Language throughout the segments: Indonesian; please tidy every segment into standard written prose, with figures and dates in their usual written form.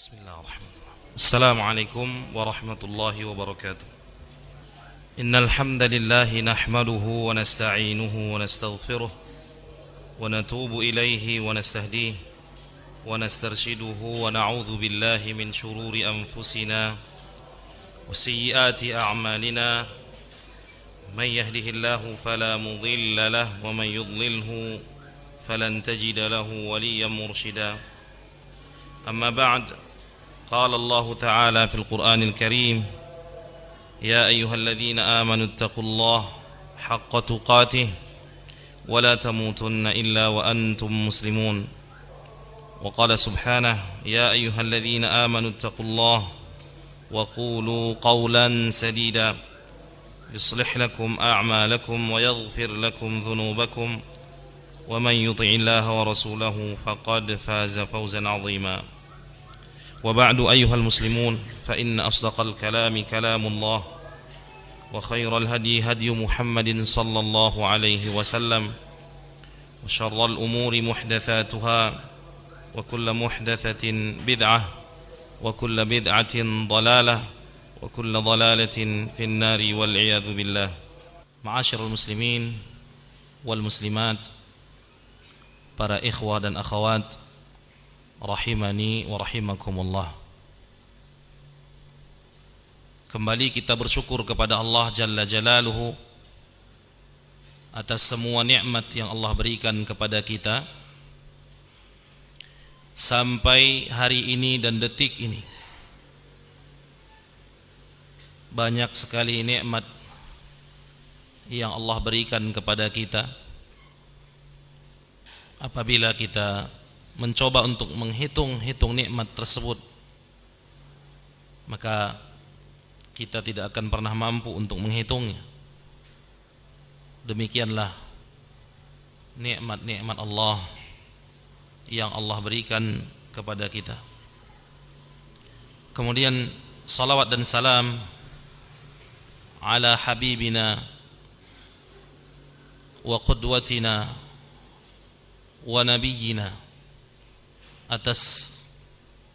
Bismillahirrahmanirrahim. Assalamualaikum warahmatullahi wabarakatuh. Innal hamdalillah nahmaduhu wa nasta'inuhu wa nastaghfiruh wa natubu ilayhi wa nastahdihi wa nastarshiduhu wa na'udzu billahi min shururi anfusina wa sayyiati a'malina. Man yahdihillahu fala mudilla lahu wa man yudlilhu falan tajida lahu waliyyan murshida. Amma ba'd. قال الله تعالى في القرآن الكريم يا أيها الذين آمنوا اتقوا الله حق تقاته ولا تموتن إلا وأنتم مسلمون. وقال سبحانه يا أيها الذين آمنوا اتقوا الله وقولوا قولا سديدا يصلح لكم أعمالكم ويغفر لكم ذنوبكم ومن يطع الله ورسوله فقد فاز فوزا عظيما. وبعد أيها المسلمون فإن أصدق الكلام كلام الله وخير الهدي هدي محمد صلى الله عليه وسلم وشر الأمور محدثاتها وكل محدثة بدعة وكل بدعة ضلالة وكل ضلالة في النار والعياذ بالله. معاشر المسلمين والmuslimat, para ikhwah dan akhwat rahimani wa rahimakumullah. Kembali kita bersyukur kepada Allah Jalla Jalaluhu atas semua nikmat yang Allah berikan kepada kita sampai hari ini dan detik ini. Banyak sekali nikmat yang Allah berikan kepada kita. Apabila kita mencoba untuk menghitung nikmat tersebut, maka kita tidak akan pernah mampu untuk menghitungnya. Demikianlah nikmat-nikmat Allah yang Allah berikan kepada kita. Kemudian salawat dan salam ala habibina wa qudwatina wa nabiyyina, atas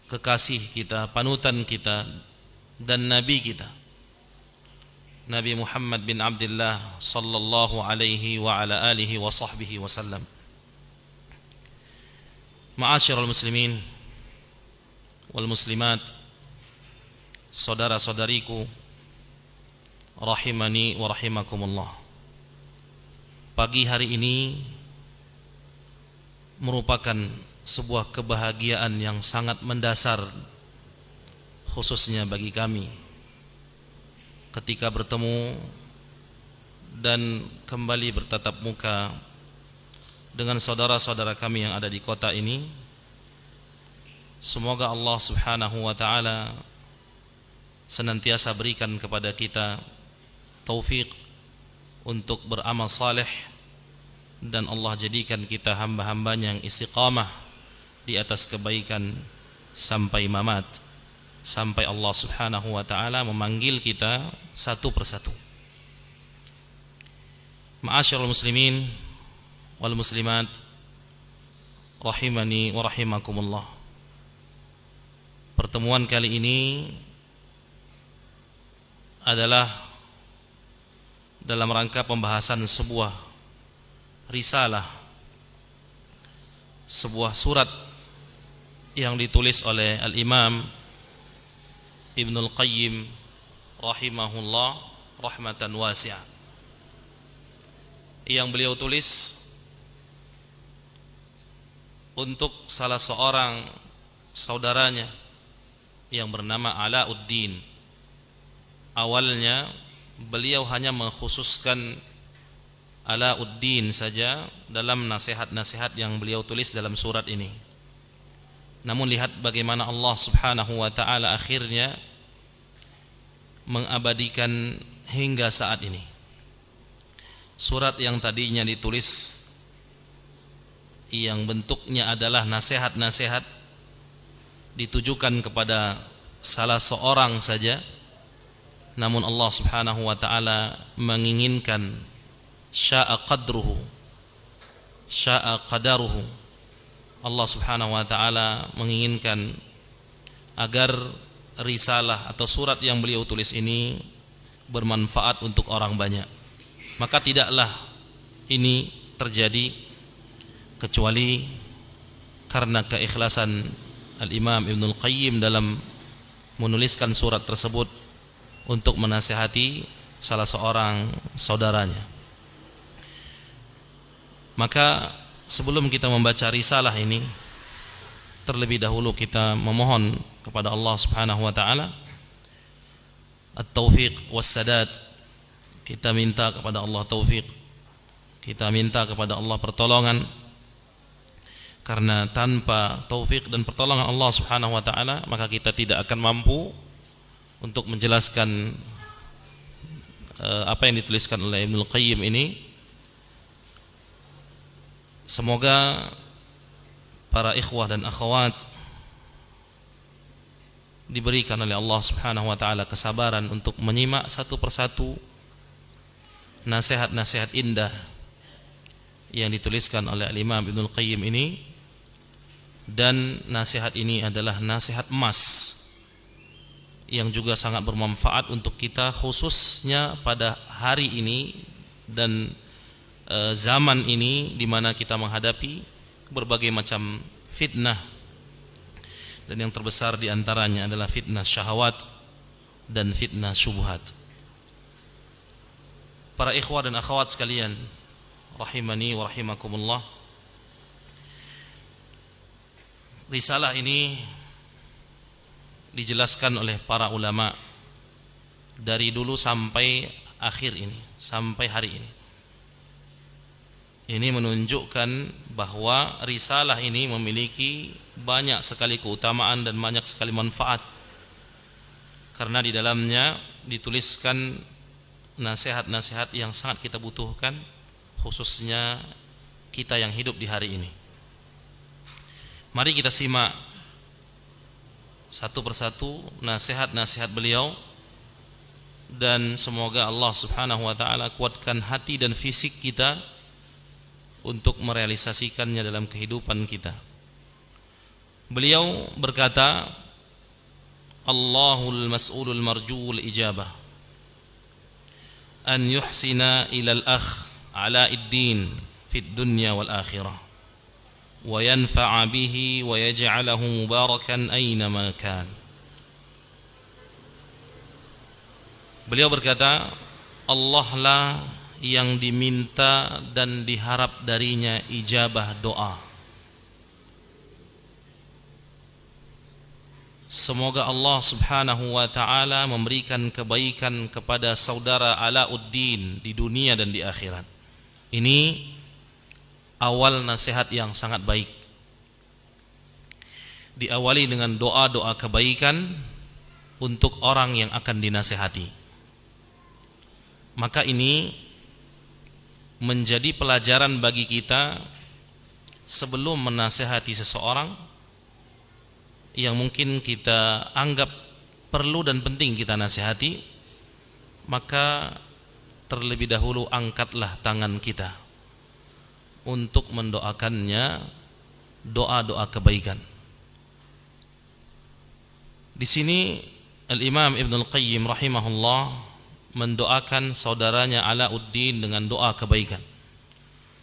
kekasih kita, panutan kita dan nabi kita, Nabi Muhammad bin Abdullah sallallahu alaihi wa ala alihi wa sahbihi wasallam. Ma'asyiral muslimin wal muslimat, saudara-saudariku rahimani wa rahimakumullah. Pagi hari ini merupakan sebuah kebahagiaan yang sangat mendasar, khususnya bagi kami, ketika bertemu dan kembali bertatap muka dengan saudara-saudara kami yang ada di kota ini. Semoga Allah subhanahu wa ta'ala senantiasa berikan kepada kita taufik untuk beramal saleh, dan Allah jadikan kita hamba-hambanya yang istiqamah di atas kebaikan sampai mamat, sampai Allah subhanahu wa ta'ala memanggil kita satu persatu. Ma'asyiral muslimin wal muslimat rahimani wa rahimakumullah. Pertemuan kali ini adalah dalam rangka pembahasan sebuah risalah, sebuah surat yang ditulis oleh Al-Imam Ibnul Qayyim rahimahullah rahmatan wasi'ah, yang beliau tulis untuk salah seorang saudaranya yang bernama Alauddin. Awalnya beliau hanya mengkhususkan Alauddin saja dalam nasihat-nasihat yang beliau tulis dalam surat ini. Namun lihat bagaimana Allah subhanahu wa ta'ala akhirnya mengabadikan hingga saat ini. Surat yang tadinya ditulis yang bentuknya adalah nasihat-nasihat ditujukan kepada salah seorang saja, namun Allah subhanahu wa ta'ala menginginkan sya'a qadruhu, sya'a qadaruhu, Allah subhanahu wa ta'ala menginginkan agar risalah atau surat yang beliau tulis ini bermanfaat untuk orang banyak. Maka tidaklah ini terjadi kecuali karena keikhlasan Al-Imam Ibnul Qayyim dalam menuliskan surat tersebut untuk menasihati salah seorang saudaranya. Maka sebelum kita membaca risalah ini, terlebih dahulu kita memohon kepada Allah Subhanahu wa taala at-taufiq was-sadad. Kita minta kepada Allah taufik, kita minta kepada Allah pertolongan, karena tanpa taufik dan pertolongan Allah Subhanahu wa taala maka kita tidak akan mampu untuk menjelaskan apa yang dituliskan oleh Ibnul Qayyim ini. Semoga para ikhwah dan akhwat diberikan oleh Allah Subhanahu wa taala kesabaran untuk menyimak satu persatu nasihat-nasihat indah yang dituliskan oleh Imam Ibnul Qayyim ini. Dan nasihat ini adalah nasihat emas yang juga sangat bermanfaat untuk kita, khususnya pada hari ini dan zaman ini di mana kita menghadapi berbagai macam fitnah, dan yang terbesar di antaranya adalah fitnah syahwat dan fitnah syubhat. Para ikhwah dan akhwat sekalian, rahimani wa rahimakumullah, risalah ini dijelaskan oleh para ulama dari dulu sampai akhir ini, sampai hari ini. Ini menunjukkan bahwa risalah ini memiliki banyak sekali keutamaan dan banyak sekali manfaat, karena di dalamnya dituliskan nasihat-nasihat yang sangat kita butuhkan, khususnya kita yang hidup di hari ini. Mari kita simak satu persatu nasihat-nasihat beliau, dan semoga Allah Subhanahu wa taala kuatkan hati dan fisik kita untuk merealisasikannya dalam kehidupan kita. Beliau berkata, Allahul mas'ulul marjul ijabah an yuhsina ilal akh ala iddin fid dunya wal akhirah wa yanfa'a bihi wa yaj'alahu mubarakan aynama kan. Beliau berkata, Allah lah yang diminta dan diharap darinya ijabah doa. Semoga Allah Subhanahu wa taala memberikan kebaikan kepada saudara Alauddin di dunia dan di akhirat. Ini awal nasihat yang sangat baik. Diawali dengan doa-doa kebaikan untuk orang yang akan dinasihati. Maka ini menjadi pelajaran bagi kita sebelum menasihati seseorang yang mungkin kita anggap perlu dan penting kita nasihati, maka terlebih dahulu angkatlah tangan kita untuk mendoakannya doa-doa kebaikan. Di sini Al-Imam Ibnul Qayyim rahimahullah mendoakan saudaranya Alauddin dengan doa kebaikan.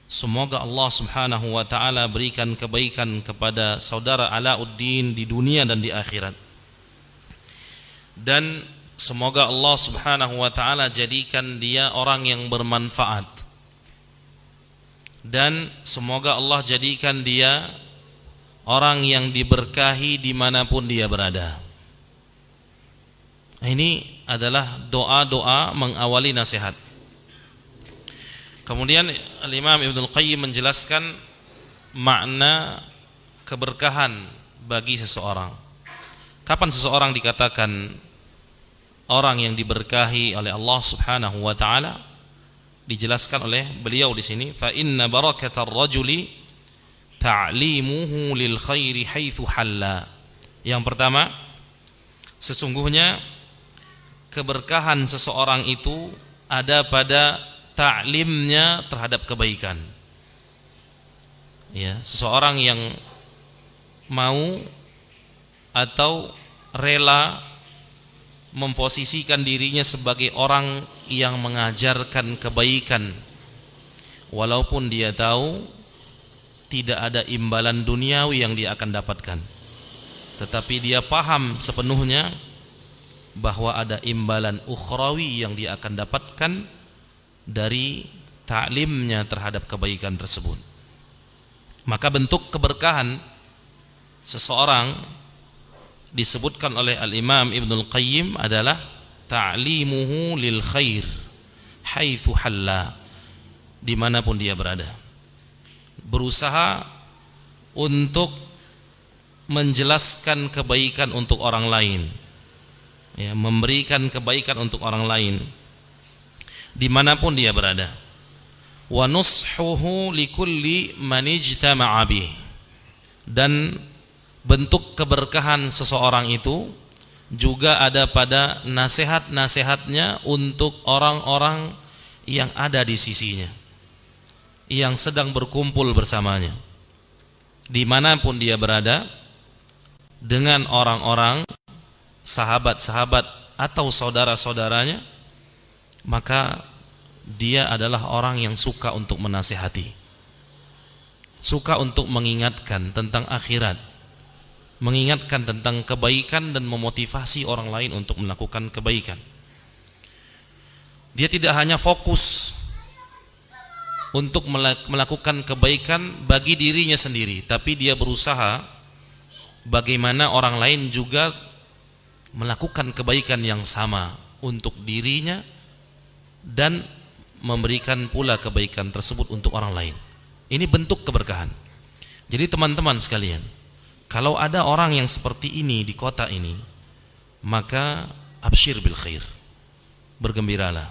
Semoga Allah Subhanahu wa taala berikan kebaikan kepada saudara Alauddin di dunia dan di akhirat. Dan semoga Allah Subhanahu wa taala jadikan dia orang yang bermanfaat. Dan semoga Allah jadikan dia orang yang diberkahi dimanapun dia berada. Ini adalah doa-doa mengawali nasihat. Kemudian Al-Imam Ibnul Qayyim menjelaskan makna keberkahan bagi seseorang. Kapan seseorang dikatakan orang yang diberkahi oleh Allah Subhanahu wa taala? Dijelaskan oleh beliau di sini, fa inna barakatar rajuli ta'limuhu lil khairi haitsu halla. Yang pertama, sesungguhnya keberkahan seseorang itu ada pada ta'limnya terhadap kebaikan. Ya, seseorang yang mau atau rela memposisikan dirinya sebagai orang yang mengajarkan kebaikan walaupun dia tahu tidak ada imbalan duniawi yang dia akan dapatkan, tetapi dia paham sepenuhnya bahwa ada imbalan ukhrawi yang dia akan dapatkan dari ta'limnya terhadap kebaikan tersebut. Maka bentuk keberkahan seseorang disebutkan oleh Al-Imam Ibnul Qayyim adalah ta'limuhu lil khair haitsu halla, dimanapun dia berada, berusaha untuk menjelaskan kebaikan untuk orang lain, ya, memberikan kebaikan untuk orang lain dimanapun dia berada. Wa nushuhu likulli man ijtama'a bih, dan bentuk keberkahan seseorang itu juga ada pada nasihat-nasihatnya untuk orang-orang yang ada di sisinya, yang sedang berkumpul bersamanya, dimanapun dia berada, dengan orang-orang sahabat-sahabat atau saudara-saudaranya, maka dia adalah orang yang suka untuk menasihati, suka untuk mengingatkan tentang akhirat, mengingatkan tentang kebaikan dan memotivasi orang lain untuk melakukan kebaikan. Dia tidak hanya fokus untuk melakukan kebaikan bagi dirinya sendiri, tapi dia berusaha bagaimana orang lain juga melakukan kebaikan yang sama untuk dirinya dan memberikan pula kebaikan tersebut untuk orang lain. Ini bentuk keberkahan. Jadi teman-teman sekalian, kalau ada orang yang seperti ini di kota ini, maka absyir bil khair, bergembiralah,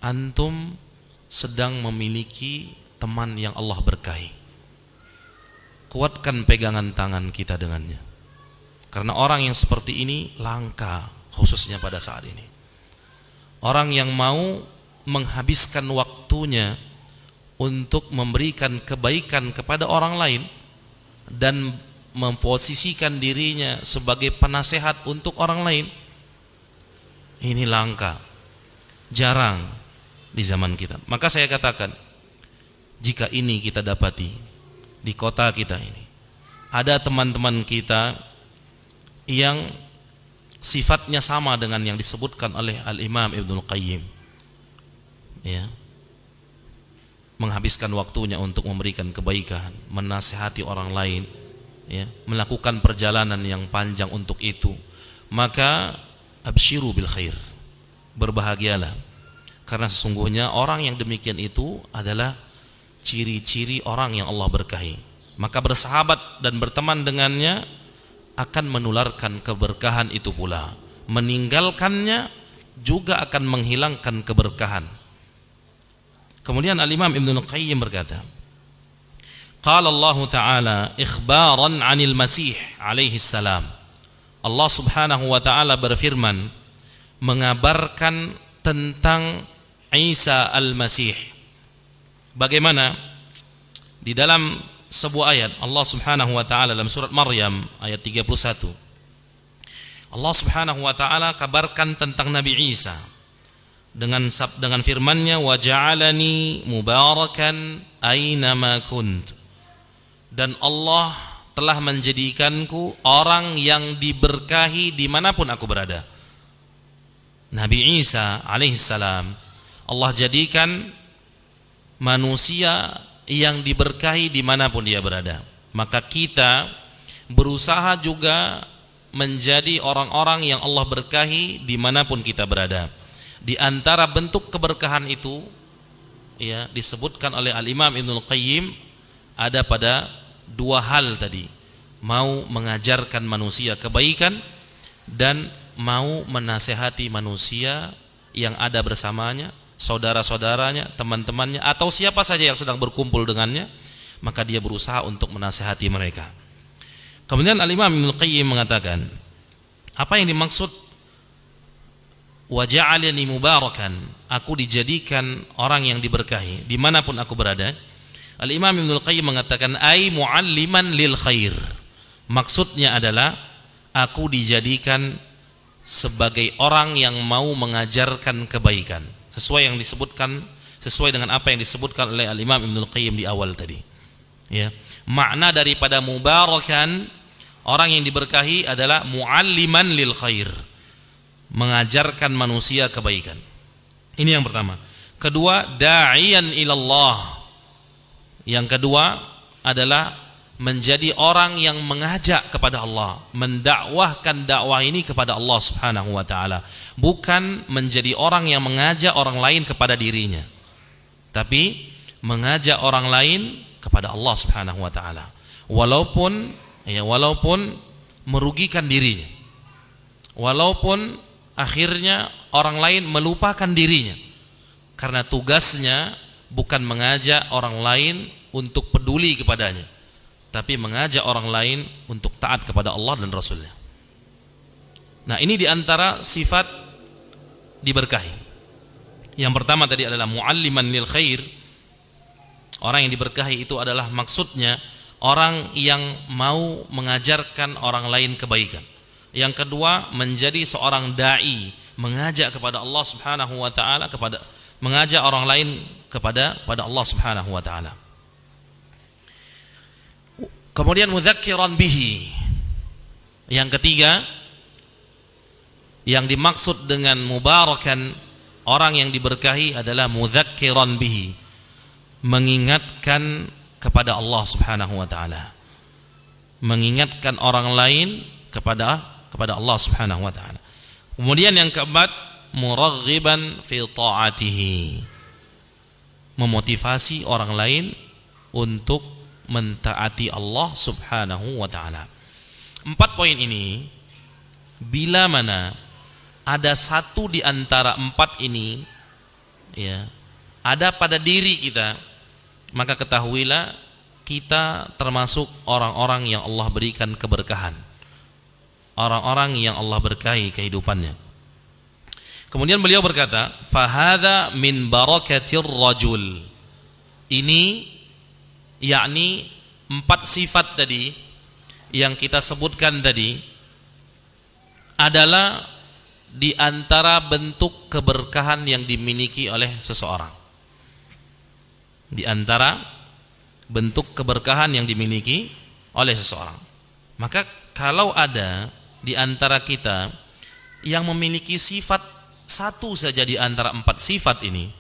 antum sedang memiliki teman yang Allah berkahi. Kuatkan pegangan tangan kita dengannya, karena orang yang seperti ini langka, khususnya pada saat ini. Orang yang mau menghabiskan waktunya untuk memberikan kebaikan kepada orang lain dan memposisikan dirinya sebagai penasehat untuk orang lain, ini langka, jarang di zaman kita. Maka saya katakan, jika ini kita dapati di kota kita ini, ada teman-teman kita yang sifatnya sama dengan yang disebutkan oleh Al-Imam Ibnul Qayyim, ya, menghabiskan waktunya untuk memberikan kebaikan, menasihati orang lain, ya, melakukan perjalanan yang panjang untuk itu, maka absyiru bil khair, berbahagialah, karena sesungguhnya orang yang demikian itu adalah ciri-ciri orang yang Allah berkahi. Maka bersahabat dan berteman dengannya akan menularkan keberkahan itu pula, meninggalkannya juga akan menghilangkan keberkahan. Kemudian Al-Imam Ibnul Qayyim berkata, qala Allah Ta'ala ikhbaran 'anil Masih alaihi salam. Allah Subhanahu wa taala berfirman mengabarkan tentang Isa al-Masih. Bagaimana? Di dalam sebuah ayat Allah Subhanahu wa taala dalam surat Maryam ayat 31, Allah Subhanahu wa taala kabarkan tentang Nabi Isa dengan firman-Nya, wa ja'alani mubarakan aynama kunt, dan Allah telah menjadikanku orang yang diberkahi dimanapun aku berada. Nabi Isa alaihissalam Allah jadikan manusia yang diberkahi dimanapun dia berada. Maka kita berusaha juga menjadi orang-orang yang Allah berkahi dimanapun kita berada. Di antara bentuk keberkahan itu, ya, disebutkan oleh Al-Imam Ibnul Qayyim, ada pada dua hal tadi: mau mengajarkan manusia kebaikan dan mau menasehati manusia yang ada bersamanya, saudara-saudaranya, teman-temannya, atau siapa saja yang sedang berkumpul dengannya, maka dia berusaha untuk menasehati mereka. Kemudian Al-Imam Ibnul Qayyim mengatakan, apa yang dimaksud wa ja'alani mubarakan, aku dijadikan orang yang diberkahi dimanapun aku berada? Al-Imam Ibnul Qayyim mengatakan, ai mu'alliman lil khair, maksudnya adalah aku dijadikan sebagai orang yang mau mengajarkan kebaikan, sesuai dengan apa yang disebutkan oleh Al-Imam Ibnul Qayyim di awal tadi. Ya, makna daripada mubarakan, orang yang diberkahi adalah mualliman lil khair, mengajarkan manusia kebaikan. Ini yang pertama. Kedua, da'iyan ilallah. Yang kedua adalah menjadi orang yang mengajak kepada Allah, mendakwahkan dakwah ini kepada Allah Subhanahu wa taala, bukan menjadi orang yang mengajak orang lain kepada dirinya, tapi mengajak orang lain kepada Allah Subhanahu wa taala, walaupun merugikan dirinya, walaupun akhirnya orang lain melupakan dirinya, karena tugasnya bukan mengajak orang lain untuk peduli kepadanya, tapi mengajak orang lain untuk taat kepada Allah dan Rasulnya. Nah, ini diantara sifat diberkahi. Yang pertama tadi adalah mualliman lil khair. Orang yang diberkahi itu adalah maksudnya orang yang mau mengajarkan orang lain kebaikan. Yang kedua, menjadi seorang dai, mengajak kepada Allah Subhanahu wa taala, mengajak orang lain kepada Allah Subhanahu wa taala. Kemudian mudzakiran bihi. Yang ketiga, yang dimaksud dengan mubarakan, orang yang diberkahi adalah mudzakiran bihi, mengingatkan kepada Allah Subhanahu wa taala, mengingatkan orang lain kepada Allah Subhanahu wa taala. Kemudian yang keempat, muraghiban fi ta'atihi, memotivasi orang lain untuk mentaati Allah Subhanahu wa taala. 4 poin ini, bila mana ada satu di antara 4 ini ya, ada pada diri kita, maka ketahuilah kita termasuk orang-orang yang Allah berikan keberkahan, orang-orang yang Allah berkahi kehidupannya. Kemudian beliau berkata, fahadha min barakatir rajul. Ini yakni 4 sifat tadi yang kita sebutkan tadi adalah di antara bentuk keberkahan yang dimiliki oleh seseorang. Di antara bentuk keberkahan yang dimiliki oleh seseorang. Maka kalau ada di antara kita yang memiliki sifat satu saja di antara 4 sifat ini,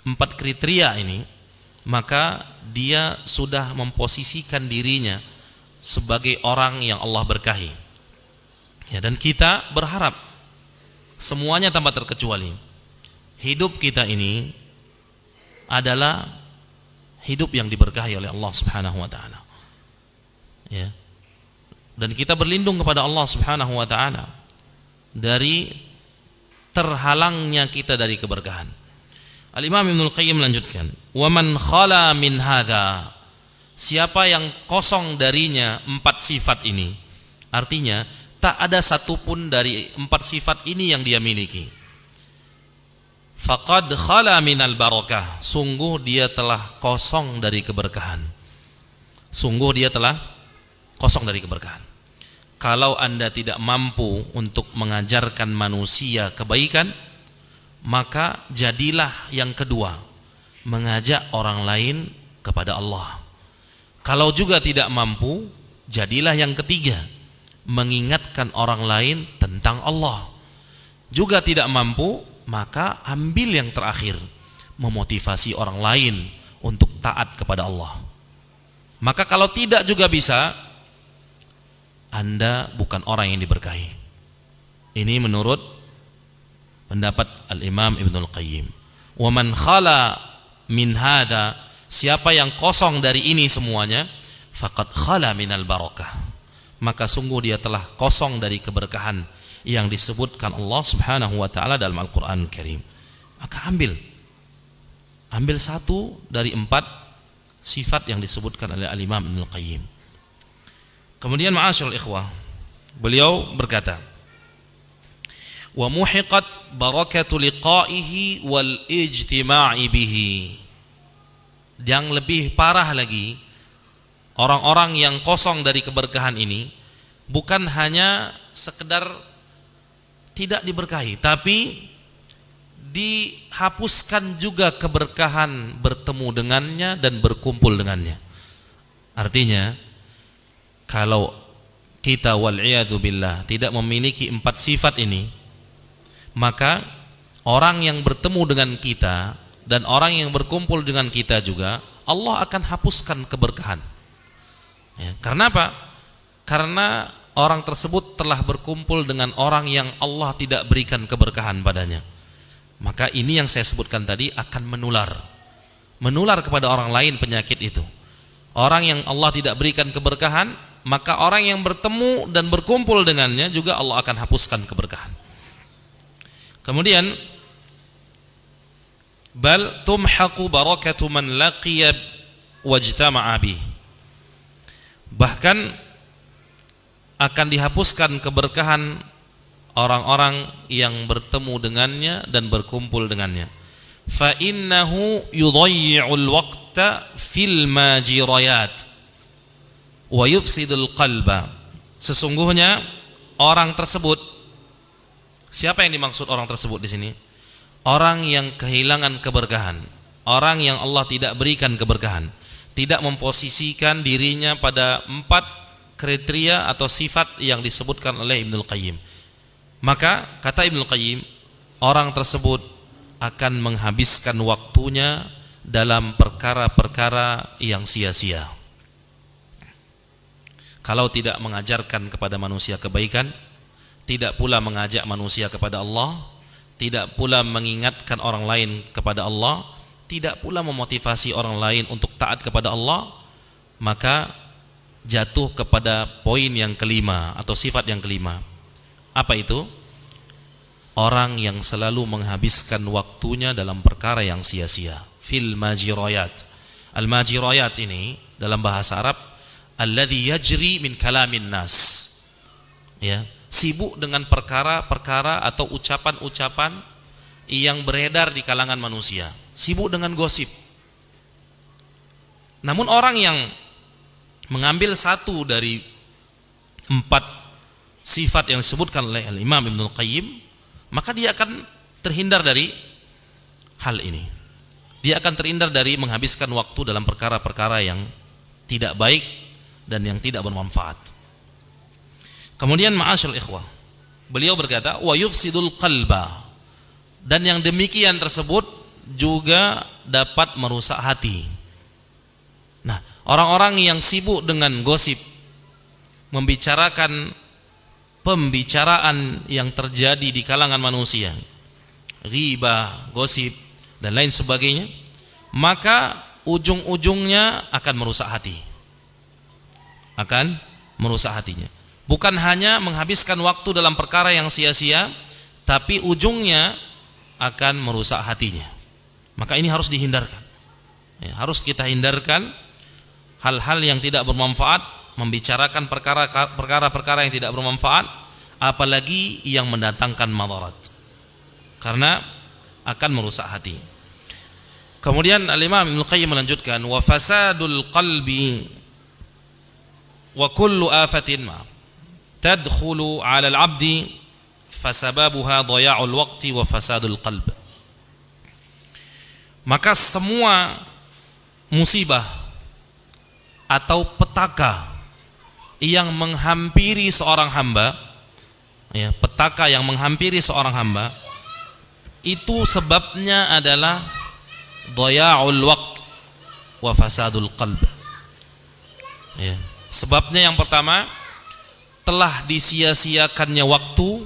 4 kriteria ini, maka dia sudah memposisikan dirinya sebagai orang yang Allah berkahi. Ya, dan kita berharap semuanya tanpa terkecuali hidup kita ini adalah hidup yang diberkahi oleh Allah Subhanahu wa taala. Ya. Dan kita berlindung kepada Allah Subhanahu wa taala dari terhalangnya kita dari keberkahan. Al-Imam Ibnul Qayyim melanjutkan, "Wa man khala min hadza", siapa yang kosong darinya 4 sifat ini, artinya tak ada satupun dari 4 sifat ini yang dia miliki, faqad khala minal barakah, sungguh dia telah kosong dari keberkahan. Sungguh dia telah kosong dari keberkahan. Kalau Anda tidak mampu untuk mengajarkan manusia kebaikan, maka jadilah yang kedua, mengajak orang lain kepada Allah. Kalau juga tidak mampu, jadilah yang ketiga, mengingatkan orang lain tentang Allah. Juga tidak mampu, maka ambil yang terakhir, memotivasi orang lain untuk taat kepada Allah. Maka kalau tidak juga bisa, Anda bukan orang yang diberkahi. Ini menurut pendapat Al-Imam Ibnul Qayyim. Wa man khala min hadza, siapa yang kosong dari ini semuanya, faqad khala minal barakah, maka sungguh dia telah kosong dari keberkahan yang disebutkan Allah Subhanahu wa taala dalam Al-Qur'an Karim. Maka ambil satu dari 4 sifat yang disebutkan oleh Al-Imam Ibnul Qayyim. Kemudian ma'asyiral ikhwah, beliau berkata, wa muhiqat barakatu liqa'ihi wal ijtima'i bihi. Yang lebih parah lagi, orang-orang yang kosong dari keberkahan ini, bukan hanya sekedar tidak diberkahi, tapi dihapuskan juga keberkahan bertemu dengannya dan berkumpul dengannya. Artinya, kalau kita wal'iyadzu billah tidak memiliki 4 sifat ini, maka orang yang bertemu dengan kita dan orang yang berkumpul dengan kita juga Allah akan hapuskan keberkahan. Ya, karena apa? Karena orang tersebut telah berkumpul dengan orang yang Allah tidak berikan keberkahan padanya. Maka ini yang saya sebutkan tadi akan menular kepada orang lain penyakit itu. Orang yang Allah tidak berikan keberkahan, maka orang yang bertemu dan berkumpul dengannya juga Allah akan hapuskan keberkahan. Kemudian, bal tumhaqu barakatu man laqiya wajtama'a bih. Bahkan akan dihapuskan keberkahan orang-orang yang bertemu dengannya dan berkumpul dengannya. Fa innahu yudayyi'ul waqta fil majirayat wa yufsidul qalba. Sesungguhnya orang tersebut, siapa yang dimaksud orang tersebut di sini? Orang yang kehilangan keberkahan, orang yang Allah tidak berikan keberkahan, tidak memposisikan dirinya pada 4 kriteria atau sifat yang disebutkan oleh Ibnul Qayyim. Maka kata Ibnul Qayyim, orang tersebut akan menghabiskan waktunya dalam perkara-perkara yang sia-sia. Kalau tidak mengajarkan kepada manusia kebaikan, tidak pula mengajak manusia kepada Allah, tidak pula mengingatkan orang lain kepada Allah, tidak pula memotivasi orang lain untuk taat kepada Allah, maka jatuh kepada poin yang kelima atau sifat yang kelima. Apa itu? Orang yang selalu menghabiskan waktunya dalam perkara yang sia-sia. Fil majirayat. Al-majirayat ini dalam bahasa Arab alladhi yajri min kalamin nas. Ya, sibuk dengan perkara-perkara atau ucapan-ucapan yang beredar di kalangan manusia. Sibuk dengan gosip. Namun orang yang mengambil satu dari 4 sifat yang disebutkan oleh Imam Ibnul Qayyim, maka dia akan terhindar dari hal ini. Dia akan terhindar dari menghabiskan waktu dalam perkara-perkara yang tidak baik dan yang tidak bermanfaat. Kemudian ma'asyul ikhwah, beliau berkata wa yufsidul qalba, dan yang demikian tersebut juga dapat merusak hati. Nah, orang-orang yang sibuk dengan gosip, membicarakan pembicaraan yang terjadi di kalangan manusia, ghibah, gosip dan lain sebagainya, maka ujung-ujungnya akan merusak hati. Akan merusak hatinya. Bukan hanya menghabiskan waktu dalam perkara yang sia-sia, tapi ujungnya akan merusak hatinya. Maka ini harus dihindarkan. Ya, harus kita hindarkan hal-hal yang tidak bermanfaat, membicarakan perkara-perkara yang tidak bermanfaat, apalagi yang mendatangkan madarat, karena akan merusak hati. Kemudian Al-Imam Ibnul Qayyim melanjutkan, wa fasadul qalbi wa kullu afatin tadkhulu 'ala al-'abdi fasababuha dhaya'ul waqti wa fasadul qalb. Maka semua musibah atau petaka yang menghampiri seorang hamba, ya, petaka yang menghampiri seorang hamba, itu sebabnya adalah dhaya'ul waqt wa fasadul qalb. Ya, sebabnya yang pertama, telah disia-siakannya waktu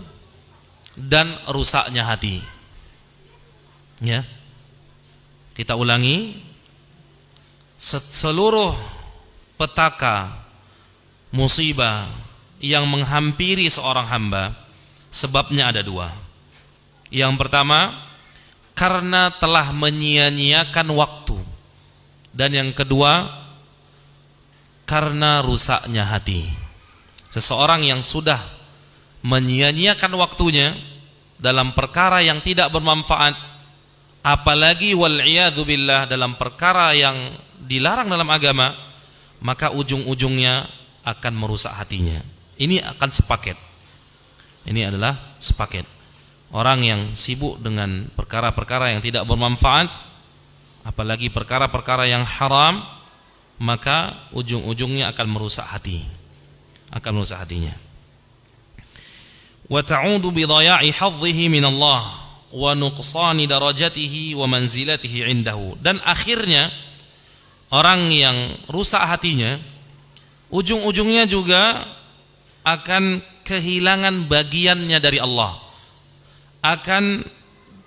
dan rusaknya hati. Ya, kita ulangi, seluruh petaka, musibah yang menghampiri seorang hamba, sebabnya ada 2. Yang pertama, karena telah menyia-nyiakan waktu, dan yang kedua, karena rusaknya hati. Seseorang yang sudah menyia-nyiakan waktunya dalam perkara yang tidak bermanfaat, apalagi wal'iyadzu billah dalam perkara yang dilarang dalam agama, maka ujung-ujungnya akan merusak hatinya. Ini akan sepaket. Ini adalah sepaket. Orang yang sibuk dengan perkara-perkara yang tidak bermanfaat, apalagi perkara-perkara yang haram, maka ujung-ujungnya akan merusak hati. Akan merusak hatinya. Wa ta'udu bi dhaya'i hadhihi min Allah wa nuqsani darajatihi wa manzilatihi 'indahu. Dan akhirnya orang yang rusak hatinya, ujung-ujungnya juga akan kehilangan bagiannya dari Allah, akan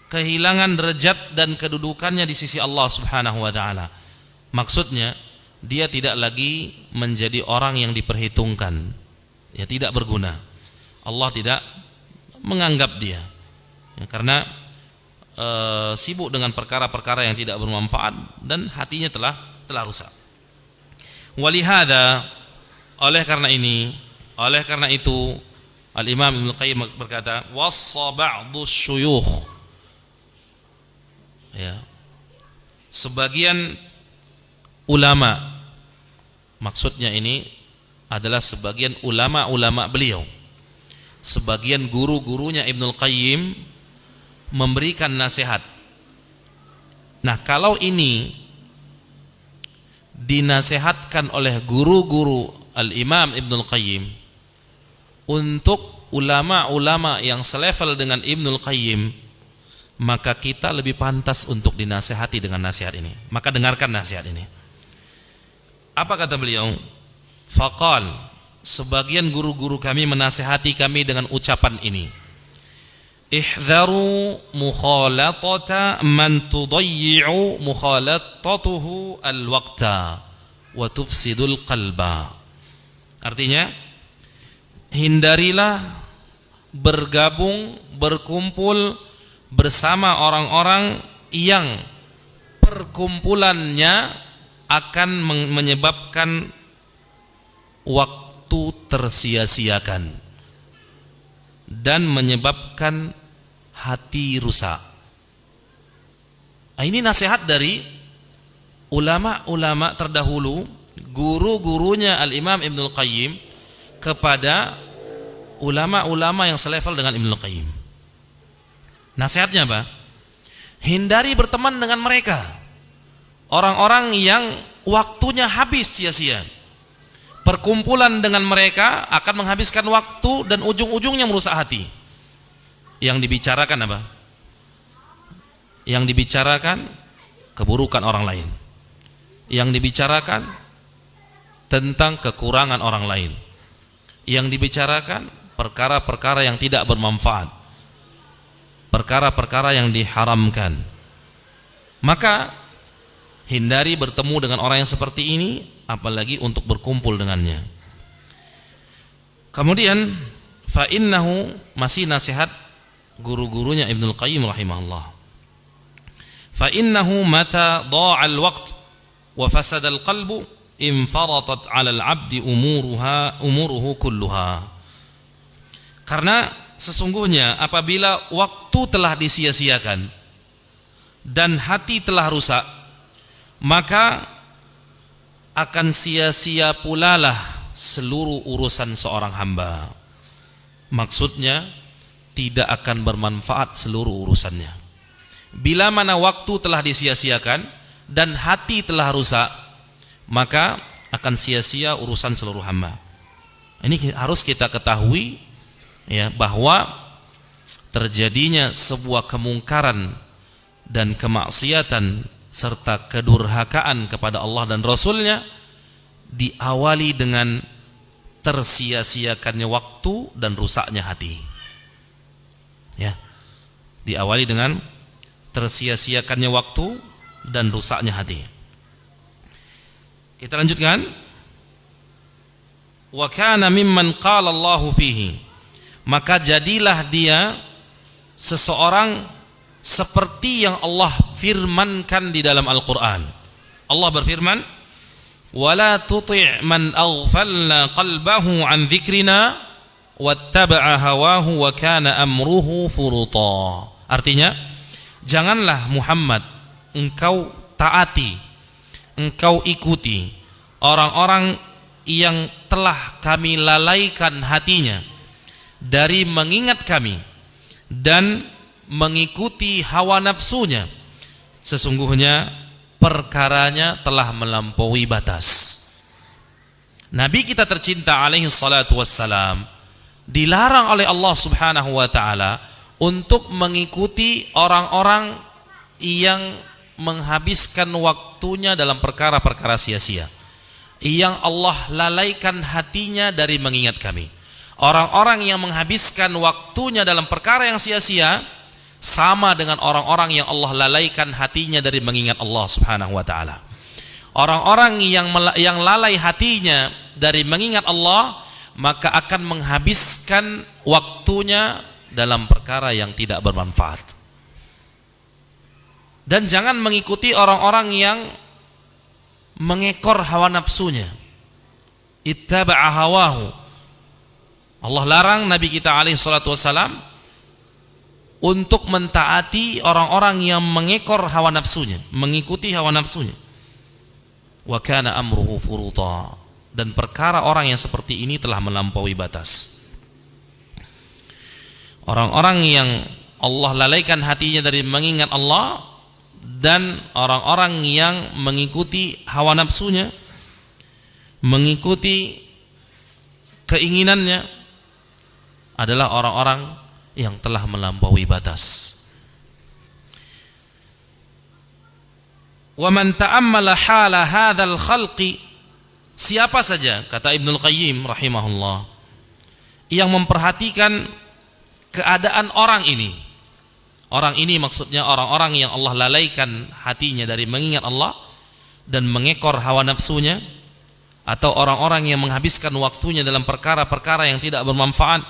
kehilangan derajat dan kedudukannya di sisi Allah Subhanahu wa taala. Maksudnya dia tidak lagi menjadi orang yang diperhitungkan, ya, tidak berguna. Allah tidak menganggap dia, ya, karena sibuk dengan perkara-perkara yang tidak bermanfaat dan hatinya telah rusak. Walihada, oleh karena itu Al-Imam Ibnu Qayyim berkata, wassa ba'du syuyukh, ya, sebagian ulama, maksudnya ini adalah sebagian ulama-ulama beliau, sebagian guru-gurunya Ibnu Qayyim memberikan nasihat. Nah, kalau ini dinasehatkan oleh guru-guru Al-Imam Ibnu Qayyim untuk ulama-ulama yang selevel dengan Ibnu Qayyim, maka kita lebih pantas untuk dinasehati dengan nasihat ini. Maka dengarkan nasihat ini. Apa kata beliau? Faqal, sebagian guru-guru kami menasehati kami dengan ucapan ini. Ihdharu mukhalatata man tudayyi'u mukhalatatuhu al-waqta wa tufsidul qalba. Artinya, hindarilah berkumpul bersama orang-orang yang perkumpulannya akan menyebabkan waktu tersia-siakan dan menyebabkan hati rusak. Ini nasihat dari ulama-ulama terdahulu, guru-gurunya Al-Imam Ibnu Qayyim kepada ulama-ulama yang selevel dengan Ibnu Qayyim. Nasihatnya apa? Hindari berteman dengan mereka, orang-orang yang waktunya habis sia-sia. Perkumpulan dengan mereka akan menghabiskan waktu dan ujung-ujungnya merusak hati. Yang dibicarakan apa? Yang dibicarakan keburukan orang lain. Yang dibicarakan tentang kekurangan orang lain. Yang dibicarakan perkara-perkara yang tidak bermanfaat, perkara-perkara yang diharamkan. Maka hindari bertemu dengan orang yang seperti ini, apalagi untuk berkumpul dengannya. Kemudian fa innahu, masih nasihat guru-gurunya Ibnu Qayyim rahimahullah, fa innahu mata dha'a al-waqt wa fasada al-qalbu infaratat 'ala al-'abdi umuruhu kulluha. Karena sesungguhnya apabila waktu telah disia-siakan dan hati telah rusak, maka akan sia-sia pula lah seluruh urusan seorang hamba. Maksudnya tidak akan bermanfaat seluruh urusannya. Bila mana waktu telah disia-siakan dan hati telah rusak, maka akan sia-sia urusan seluruh hamba. Ini harus kita ketahui, ya, bahwa terjadinya sebuah kemungkaran dan kemaksiatan serta kedurhakaan kepada Allah dan Rasulnya diawali dengan tersia-siakannya waktu dan rusaknya hati. Ya, diawali dengan tersia-siakannya waktu dan rusaknya hati. Kita lanjutkan. Wa kana mimman qala Allahu fihi, maka jadilah dia seseorang seperti yang Allah firmankan di dalam Al-Quran. Allah berfirman, وَلَا تُطِعْ مَنْ أَغْفَلْنَا قَلْبَهُ عَنْ ذِكْرِنَا وَاتَّبَعَ هَوَاهُ وَكَانَ أَمْرُهُ فُرُطًا. Artinya, janganlah Muhammad engkau taati, engkau ikuti orang-orang yang telah kami lalaikan hatinya dari mengingat kami dan mengikuti hawa nafsunya, sesungguhnya perkaranya telah melampaui batas. Nabi kita tercinta alaihi salatu wassalam dilarang oleh Allah subhanahu wa ta'ala untuk mengikuti orang-orang yang menghabiskan waktunya dalam perkara-perkara sia-sia, yang Allah lalaikan hatinya dari mengingat kami. Orang-orang yang menghabiskan waktunya dalam perkara yang sia-sia sama dengan orang-orang yang Allah lalaikan hatinya dari mengingat Allah subhanahu wa ta'ala. Orang-orang yang lalai hatinya dari mengingat Allah, maka akan menghabiskan waktunya dalam perkara yang tidak bermanfaat. Dan jangan mengikuti orang-orang yang mengekor hawa nafsunya, ittaba'a hawahu. Allah larang Nabi kita alaihi salatu wassalam untuk mentaati orang-orang yang mengekor hawa nafsunya, mengikuti hawa nafsunya. Wa kana amruhu furuta, dan perkara orang yang seperti ini telah melampaui batas. Orang-orang yang Allah lalaikan hatinya dari mengingat Allah dan orang-orang yang mengikuti hawa nafsunya, mengikuti keinginannya, adalah orang-orang yang telah melampaui batas. Wa man ta'ammala hala hadzal khalqi, siapa saja, kata Ibnul Qayyim rahimahullah, yang memperhatikan keadaan orang ini. Orang ini maksudnya orang-orang yang Allah lalaikan hatinya dari mengingat Allah dan mengekor hawa nafsunya, atau orang-orang yang menghabiskan waktunya dalam perkara-perkara yang tidak bermanfaat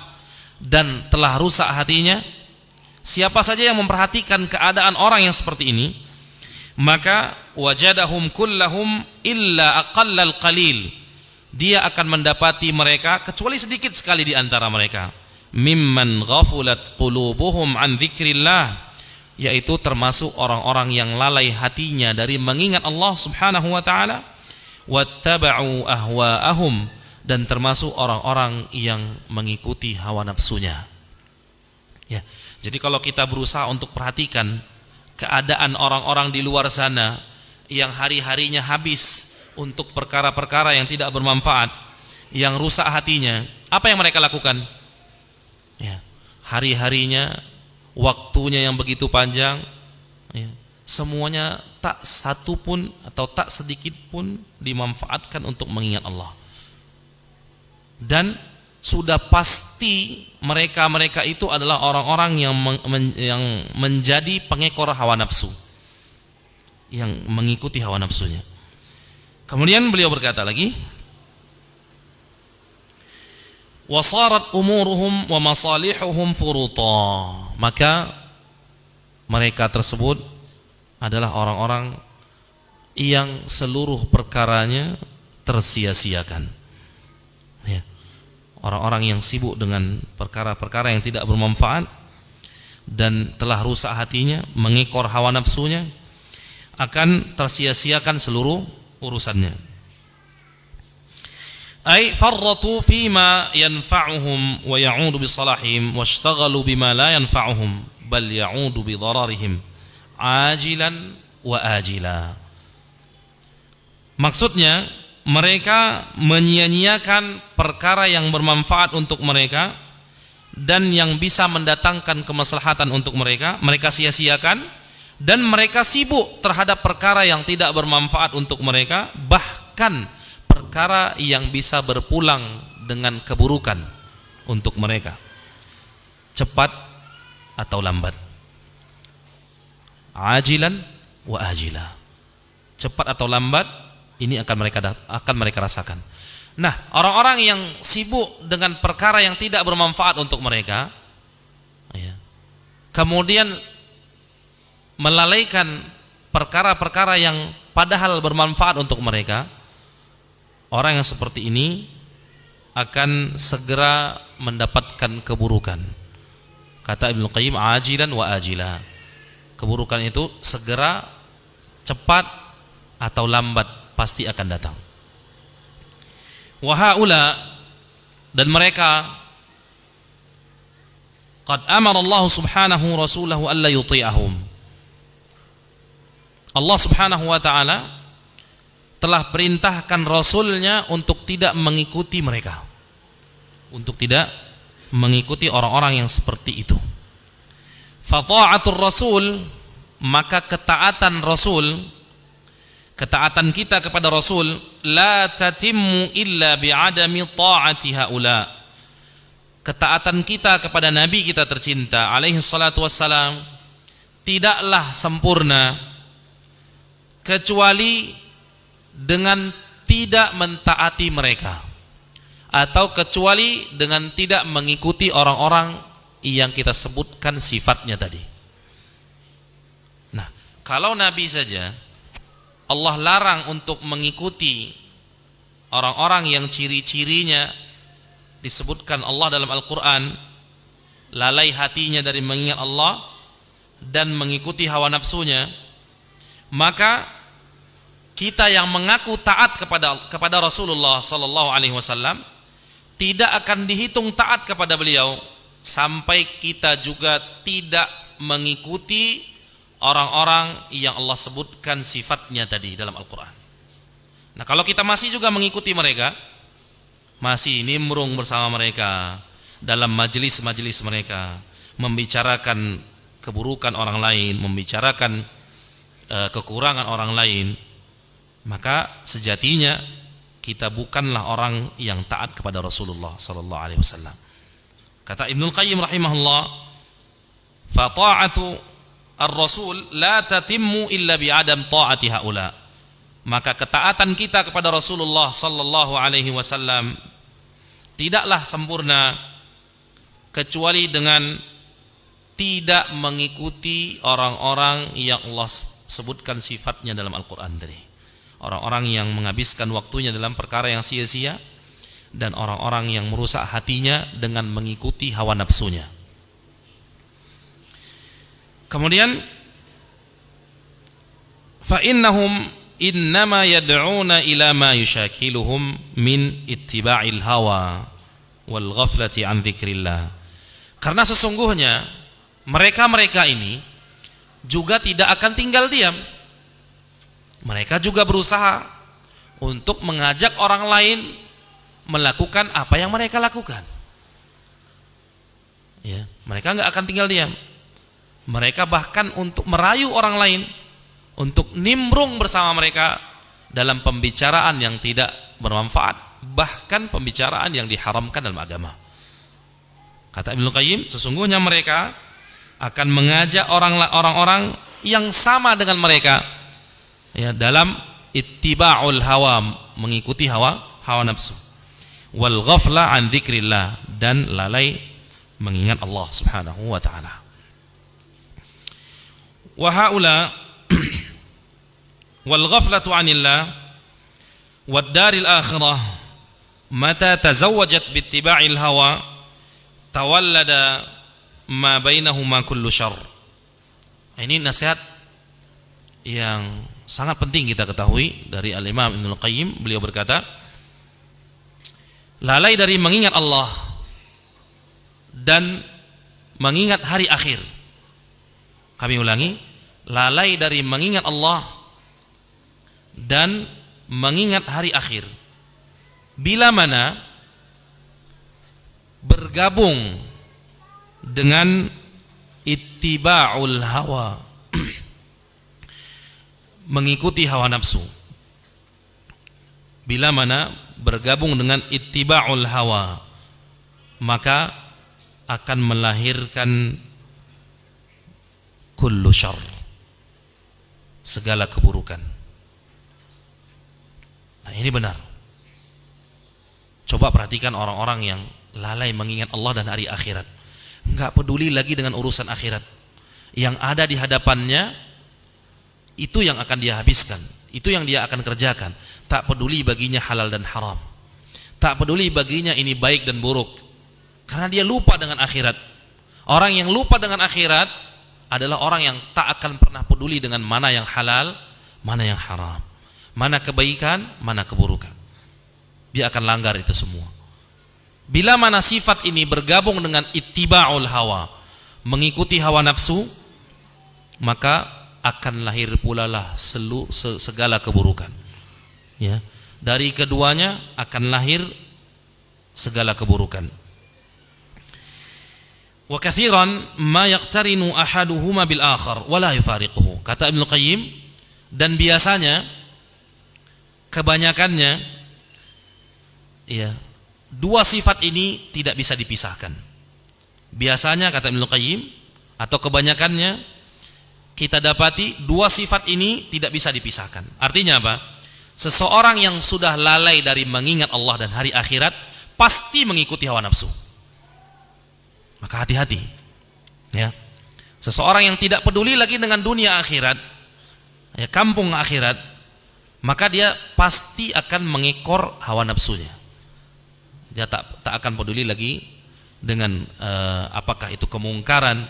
dan telah rusak hatinya. Siapa saja yang memperhatikan keadaan orang yang seperti ini, maka wajadahum kullahum illa aqallal qalil, dia akan mendapati mereka kecuali sedikit sekali di antara mereka, mimman ghafulat qulubuhum an dzikrillah, yaitu termasuk orang-orang yang lalai hatinya dari mengingat Allah subhanahu wa ta'ala, wattaba'u ahwa'ahum, dan termasuk orang-orang yang mengikuti hawa nafsunya. Ya, jadi kalau kita berusaha untuk perhatikan keadaan orang-orang di luar sana yang hari-harinya habis untuk perkara-perkara yang tidak bermanfaat, yang rusak hatinya, apa yang mereka lakukan? Ya, hari-harinya, waktunya yang begitu panjang, ya, semuanya tak satu pun atau tak sedikit pun dimanfaatkan untuk mengingat Allah. Dan sudah pasti mereka itu adalah orang-orang yang menjadi pengekor hawa nafsu, yang mengikuti hawa nafsunya. Kemudian beliau berkata lagi, wasarat umuruhum wa masalihuhum furuta, maka mereka tersebut adalah orang-orang yang seluruh perkaranya tersia-siakan. Ya. Orang-orang yang sibuk dengan perkara-perkara yang tidak bermanfaat dan telah rusak hatinya, mengekor hawa nafsunya, akan tersia-siakan seluruh urusannya. Ay farratu fima yanfa'uhum wa ya'udu bi salahihim washtaghalu bima la yanfa'uhum bal ya'udu bi dararihim ajilan wa ajila. Maksudnya, mereka menyia-nyiakan perkara yang bermanfaat untuk mereka dan yang bisa mendatangkan kemaslahatan untuk mereka, mereka sia-siakan, dan mereka sibuk terhadap perkara yang tidak bermanfaat untuk mereka, bahkan perkara yang bisa berpulang dengan keburukan untuk mereka, cepat atau lambat. Ajilan wa ajila, cepat atau lambat, ini akan mereka rasakan. Nah, orang-orang yang sibuk dengan perkara yang tidak bermanfaat untuk mereka, ya, kemudian melalaikan perkara-perkara yang padahal bermanfaat untuk mereka, orang yang seperti ini akan segera mendapatkan keburukan. Kata Ibnu Qayyim, ajilan wa ajila, keburukan itu segera, cepat atau lambat pasti akan datang. Wa haula, dan mereka, qad amara Allah subhanahu rasulahu alla yuti'ahum. Allah subhanahu wa ta'ala telah perintahkan rasulnya untuk tidak mengikuti mereka, untuk tidak mengikuti orang-orang yang seperti itu. Fa ta'atur rasul, maka ketaatan rasul, ketaatan kita kepada Rasul, la tatimmu illa bi'adami ta'ati haula. Ketaatan kita kepada Nabi kita tercinta alaihi salatu wassalam tidaklah sempurna kecuali dengan tidak mentaati mereka, atau kecuali dengan tidak mengikuti orang-orang yang kita sebutkan sifatnya tadi. Nah, kalau Nabi saja Allah larang untuk mengikuti orang-orang yang ciri-cirinya disebutkan Allah dalam Al-Quran, lalai hatinya dari mengingat Allah dan mengikuti hawa nafsunya, maka kita yang mengaku taat kepada Rasulullah sallallahu alaihi wasallam tidak akan dihitung taat kepada beliau sampai kita juga tidak mengikuti orang-orang yang Allah sebutkan sifatnya tadi dalam Al-Quran. Nah, kalau kita masih juga mengikuti mereka, masih nimbrung bersama mereka dalam majelis-majelis mereka, membicarakan keburukan orang lain, membicarakan kekurangan orang lain, maka sejatinya kita bukanlah orang yang taat kepada Rasulullah sallallahu alaihi wasallam. Kata Ibnul Qayyim rahimahullah, fa ta'atu ar-rasul la tatimmu illa bi'adam ta'ati haula. Maka ketaatan kita kepada Rasulullah sallallahu alaihi wasallam tidaklah sempurna kecuali dengan tidak mengikuti orang-orang yang Allah sebutkan sifatnya dalam Al-Quran tadi. Orang-orang yang menghabiskan waktunya dalam perkara yang sia-sia, dan orang-orang yang merusak hatinya dengan mengikuti hawa nafsunya. Kemudian fa innahum innama yad'una ila ma yushakiluhum min ittiba'il hawa wal ghaflati an dzikrillah. Karena sesungguhnya mereka-mereka ini juga tidak akan tinggal diam. Mereka juga berusaha untuk mengajak orang lain melakukan apa yang mereka lakukan. Ya, mereka enggak akan tinggal diam. Mereka bahkan untuk merayu orang lain untuk nimbrung bersama mereka dalam pembicaraan yang tidak bermanfaat, bahkan pembicaraan yang diharamkan dalam agama. Kata Ibnu Qayyim, sesungguhnya mereka akan mengajak orang-orang yang sama dengan mereka, ya, dalam ittiba'ul hawa, mengikuti hawa nafsu, wal ghafla an dzikrillah, dan lalai mengingat Allah Subhanahu wa taala. Wa haula wal ghaflatu 'anillah wad daril akhirah mata tazawwajat bi ittiba'il hawa tawallada ma bainahuma kullu syarr. Ini nasihat yang sangat penting kita ketahui dari Al-Imam Ibnul Qayyim. Beliau berkata, lalai dari mengingat Allah dan mengingat hari akhir. Kami ulangi, lalai dari mengingat Allah dan mengingat hari akhir, bila mana bergabung dengan ittiba'ul hawa, mengikuti hawa nafsu. Bila mana bergabung dengan ittiba'ul hawa, maka akan melahirkan kullu syarr, segala keburukan. Nah, ini benar. Coba perhatikan orang-orang yang lalai mengingat Allah dan hari akhirat, enggak peduli lagi dengan urusan akhirat. Yang ada di hadapannya itu yang akan dia habiskan, itu yang dia akan kerjakan. Tak peduli baginya halal dan haram, tak peduli baginya ini baik dan buruk, karena dia lupa dengan akhirat. Orang yang lupa dengan akhirat adalah orang yang tak akan pernah peduli dengan mana yang halal, mana yang haram, mana kebaikan, mana keburukan. dia akan langgar itu semua. Bila mana sifat ini bergabung dengan ittiba'ul hawa, mengikuti hawa nafsu, maka akan lahir pula lah segala keburukan. Ya, dari keduanya akan lahir segala keburukan. Wa katsiran ma yaqtarinu ahaduhuma bil akhar wa la yufariquhu. Kata Ibnu Qayyim, dan biasanya kebanyakannya ya, dua sifat ini tidak bisa dipisahkan. Biasanya kata Ibnu Qayyim, atau kebanyakannya kita dapati dua sifat ini tidak bisa dipisahkan. Artinya apa? Seseorang yang sudah lalai dari mengingat Allah dan hari akhirat pasti mengikuti hawa nafsu. Maka hati-hati. Ya. Seseorang yang tidak peduli lagi dengan dunia akhirat, ya, kampung akhirat, maka dia pasti akan mengekor hawa nafsunya. Dia tak akan peduli lagi dengan apakah itu kemungkaran,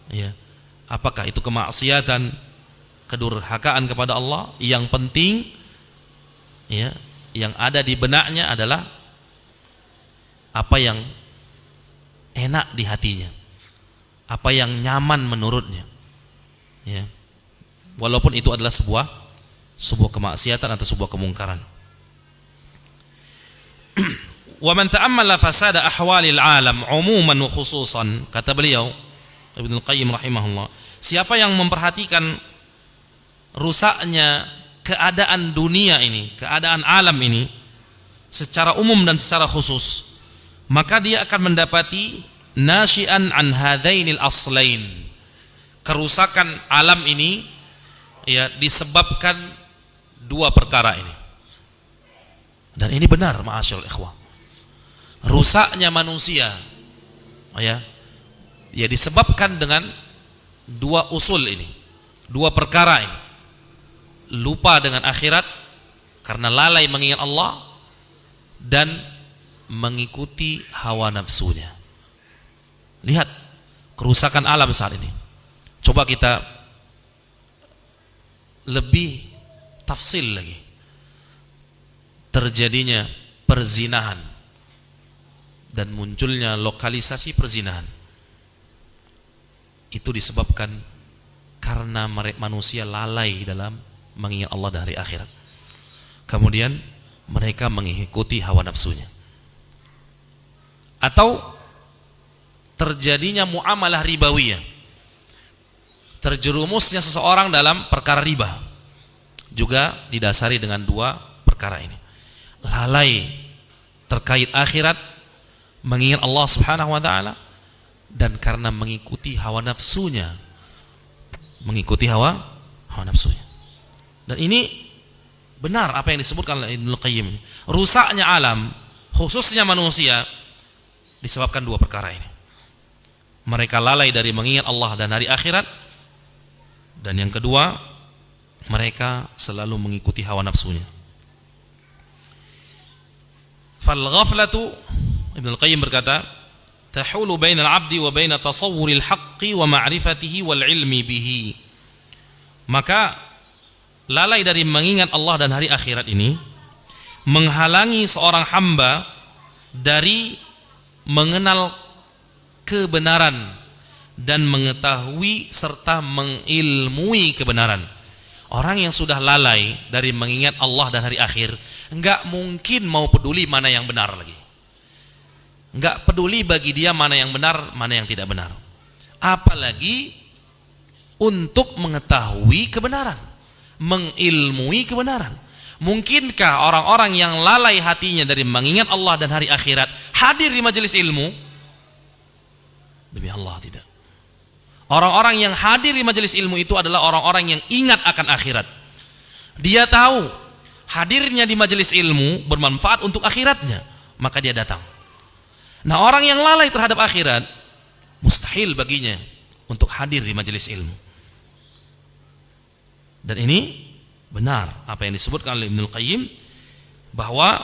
ya, apakah itu kemaksiatan, kedurhakaan kepada Allah. Yang penting, ya, yang ada di benaknya adalah apa yang enak di hatinya, apa yang nyaman menurutnya, ya, walaupun itu adalah sebuah kemaksiatan atau sebuah kemungkaran. Wa man ta'ammala fasada ahwalil alam umuman wa khususan, kata beliau Ibnu Qayyim rahimahullah, siapa yang memperhatikan rusaknya keadaan dunia ini, keadaan alam ini secara umum dan secara khusus, maka dia akan mendapati nasyi'an an hadainil aslain, kerusakan alam ini ya disebabkan dua perkara ini. Dan ini benar ma'asyarul ikhwah, rusaknya manusia ya disebabkan dengan dua usul ini, dua perkara ini. Lupa dengan akhirat karena lalai mengingat Allah, dan mengikuti hawa nafsunya. Lihat kerusakan alam saat ini. Coba kita lebih tafsil lagi. Terjadinya perzinahan dan munculnya lokalisasi perzinahan, itu disebabkan karena manusia lalai dalam mengingat Allah dari akhirat. Kemudian mereka mengikuti hawa nafsunya. Atau terjadinya muamalah ribawiyah, terjerumusnya seseorang dalam perkara riba, juga didasari dengan dua perkara ini. Lalai terkait akhirat, mengingat Allah Subhanahu wa taala, dan karena mengikuti hawa nafsunya, mengikuti hawa nafsunya. Dan ini benar apa yang disebutkan oleh Ibnu Qayyim. Rusaknya alam, khususnya manusia, disebabkan dua perkara ini. Mereka lalai dari mengingat Allah dan hari akhirat, dan yang kedua, mereka selalu mengikuti hawa nafsunya. Fal ghaflatu, Ibnu Qayyim berkata, tahulu bainal abdi wa baina tasawwuril haqqi wa ma'rifatihi wal ilmi bihi. Maka lalai dari mengingat Allah dan hari akhirat ini menghalangi seorang hamba dari mengenal kebenaran dan mengetahui serta mengilmui kebenaran. Orang yang sudah lalai dari mengingat Allah dan hari akhir enggak mungkin mau peduli mana yang benar lagi. Enggak peduli bagi dia mana yang benar, mana yang tidak benar. Apalagi untuk mengetahui kebenaran, mengilmui kebenaran. Mungkinkah orang-orang yang lalai hatinya dari mengingat Allah dan hari akhirat hadir di majelis ilmu? Demi Allah tidak. Orang-orang yang hadir di majelis ilmu itu adalah orang-orang yang ingat akan akhirat. Dia tahu hadirnya di majelis ilmu bermanfaat untuk akhiratnya, maka dia datang. Nah, orang yang lalai terhadap akhirat, mustahil baginya untuk hadir di majelis ilmu. Dan ini benar apa yang disebutkan oleh Ibnu Qayyim, bahwa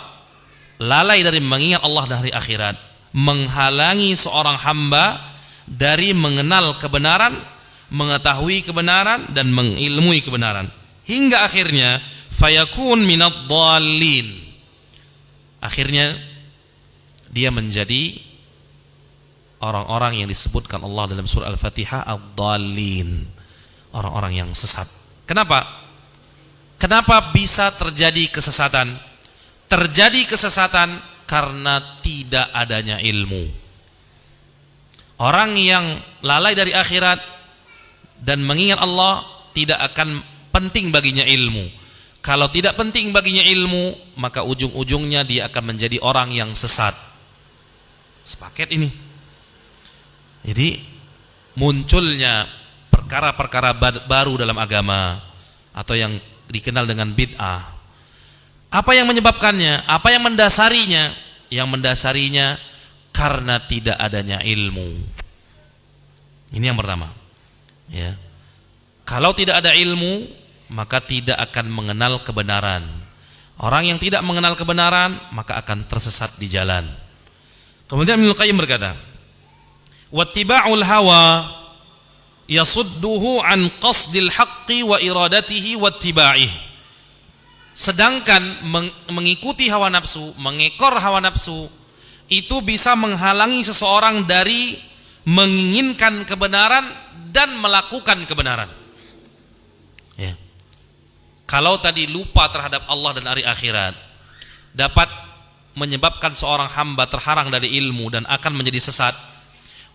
lalai dari mengingat Allah dan hari akhirat menghalangi seorang hamba dari mengenal kebenaran, mengetahui kebenaran, dan mengilmui kebenaran, hingga akhirnya fayakun minadh-dhallin, Akhirnya dia menjadi orang-orang yang disebutkan Allah dalam surah Al-Fatihah ad-dallin, orang-orang yang sesat. Kenapa? Kenapa bisa terjadi kesesatan? Terjadi kesesatan karena tidak adanya ilmu. Orang yang lalai dari akhirat dan mengingat Allah tidak akan penting baginya ilmu. Kalau tidak penting baginya ilmu, maka ujung-ujungnya dia akan menjadi orang yang sesat. Sepaket ini. Jadi munculnya perkara-perkara baru dalam agama atau yang dikenal dengan bid'ah. Apa yang menyebabkannya? Apa yang mendasarinya? Yang mendasarinya karena tidak adanya ilmu. Ini yang pertama. Ya. Kalau tidak ada ilmu, maka tidak akan mengenal kebenaran. Orang yang tidak mengenal kebenaran, maka akan tersesat di jalan. Kemudian Ibnu Qayyim berkata, "Wattiba'ul hawa yasudduhu an qasdil haqqi wa iradatihi wattiba'ih." Sedangkan mengikuti hawa nafsu, mengekor hawa nafsu, itu bisa menghalangi seseorang dari menginginkan kebenaran dan melakukan kebenaran. Ya. Kalau tadi lupa terhadap Allah dan hari akhirat dapat menyebabkan seorang hamba terharang dari ilmu dan akan menjadi sesat,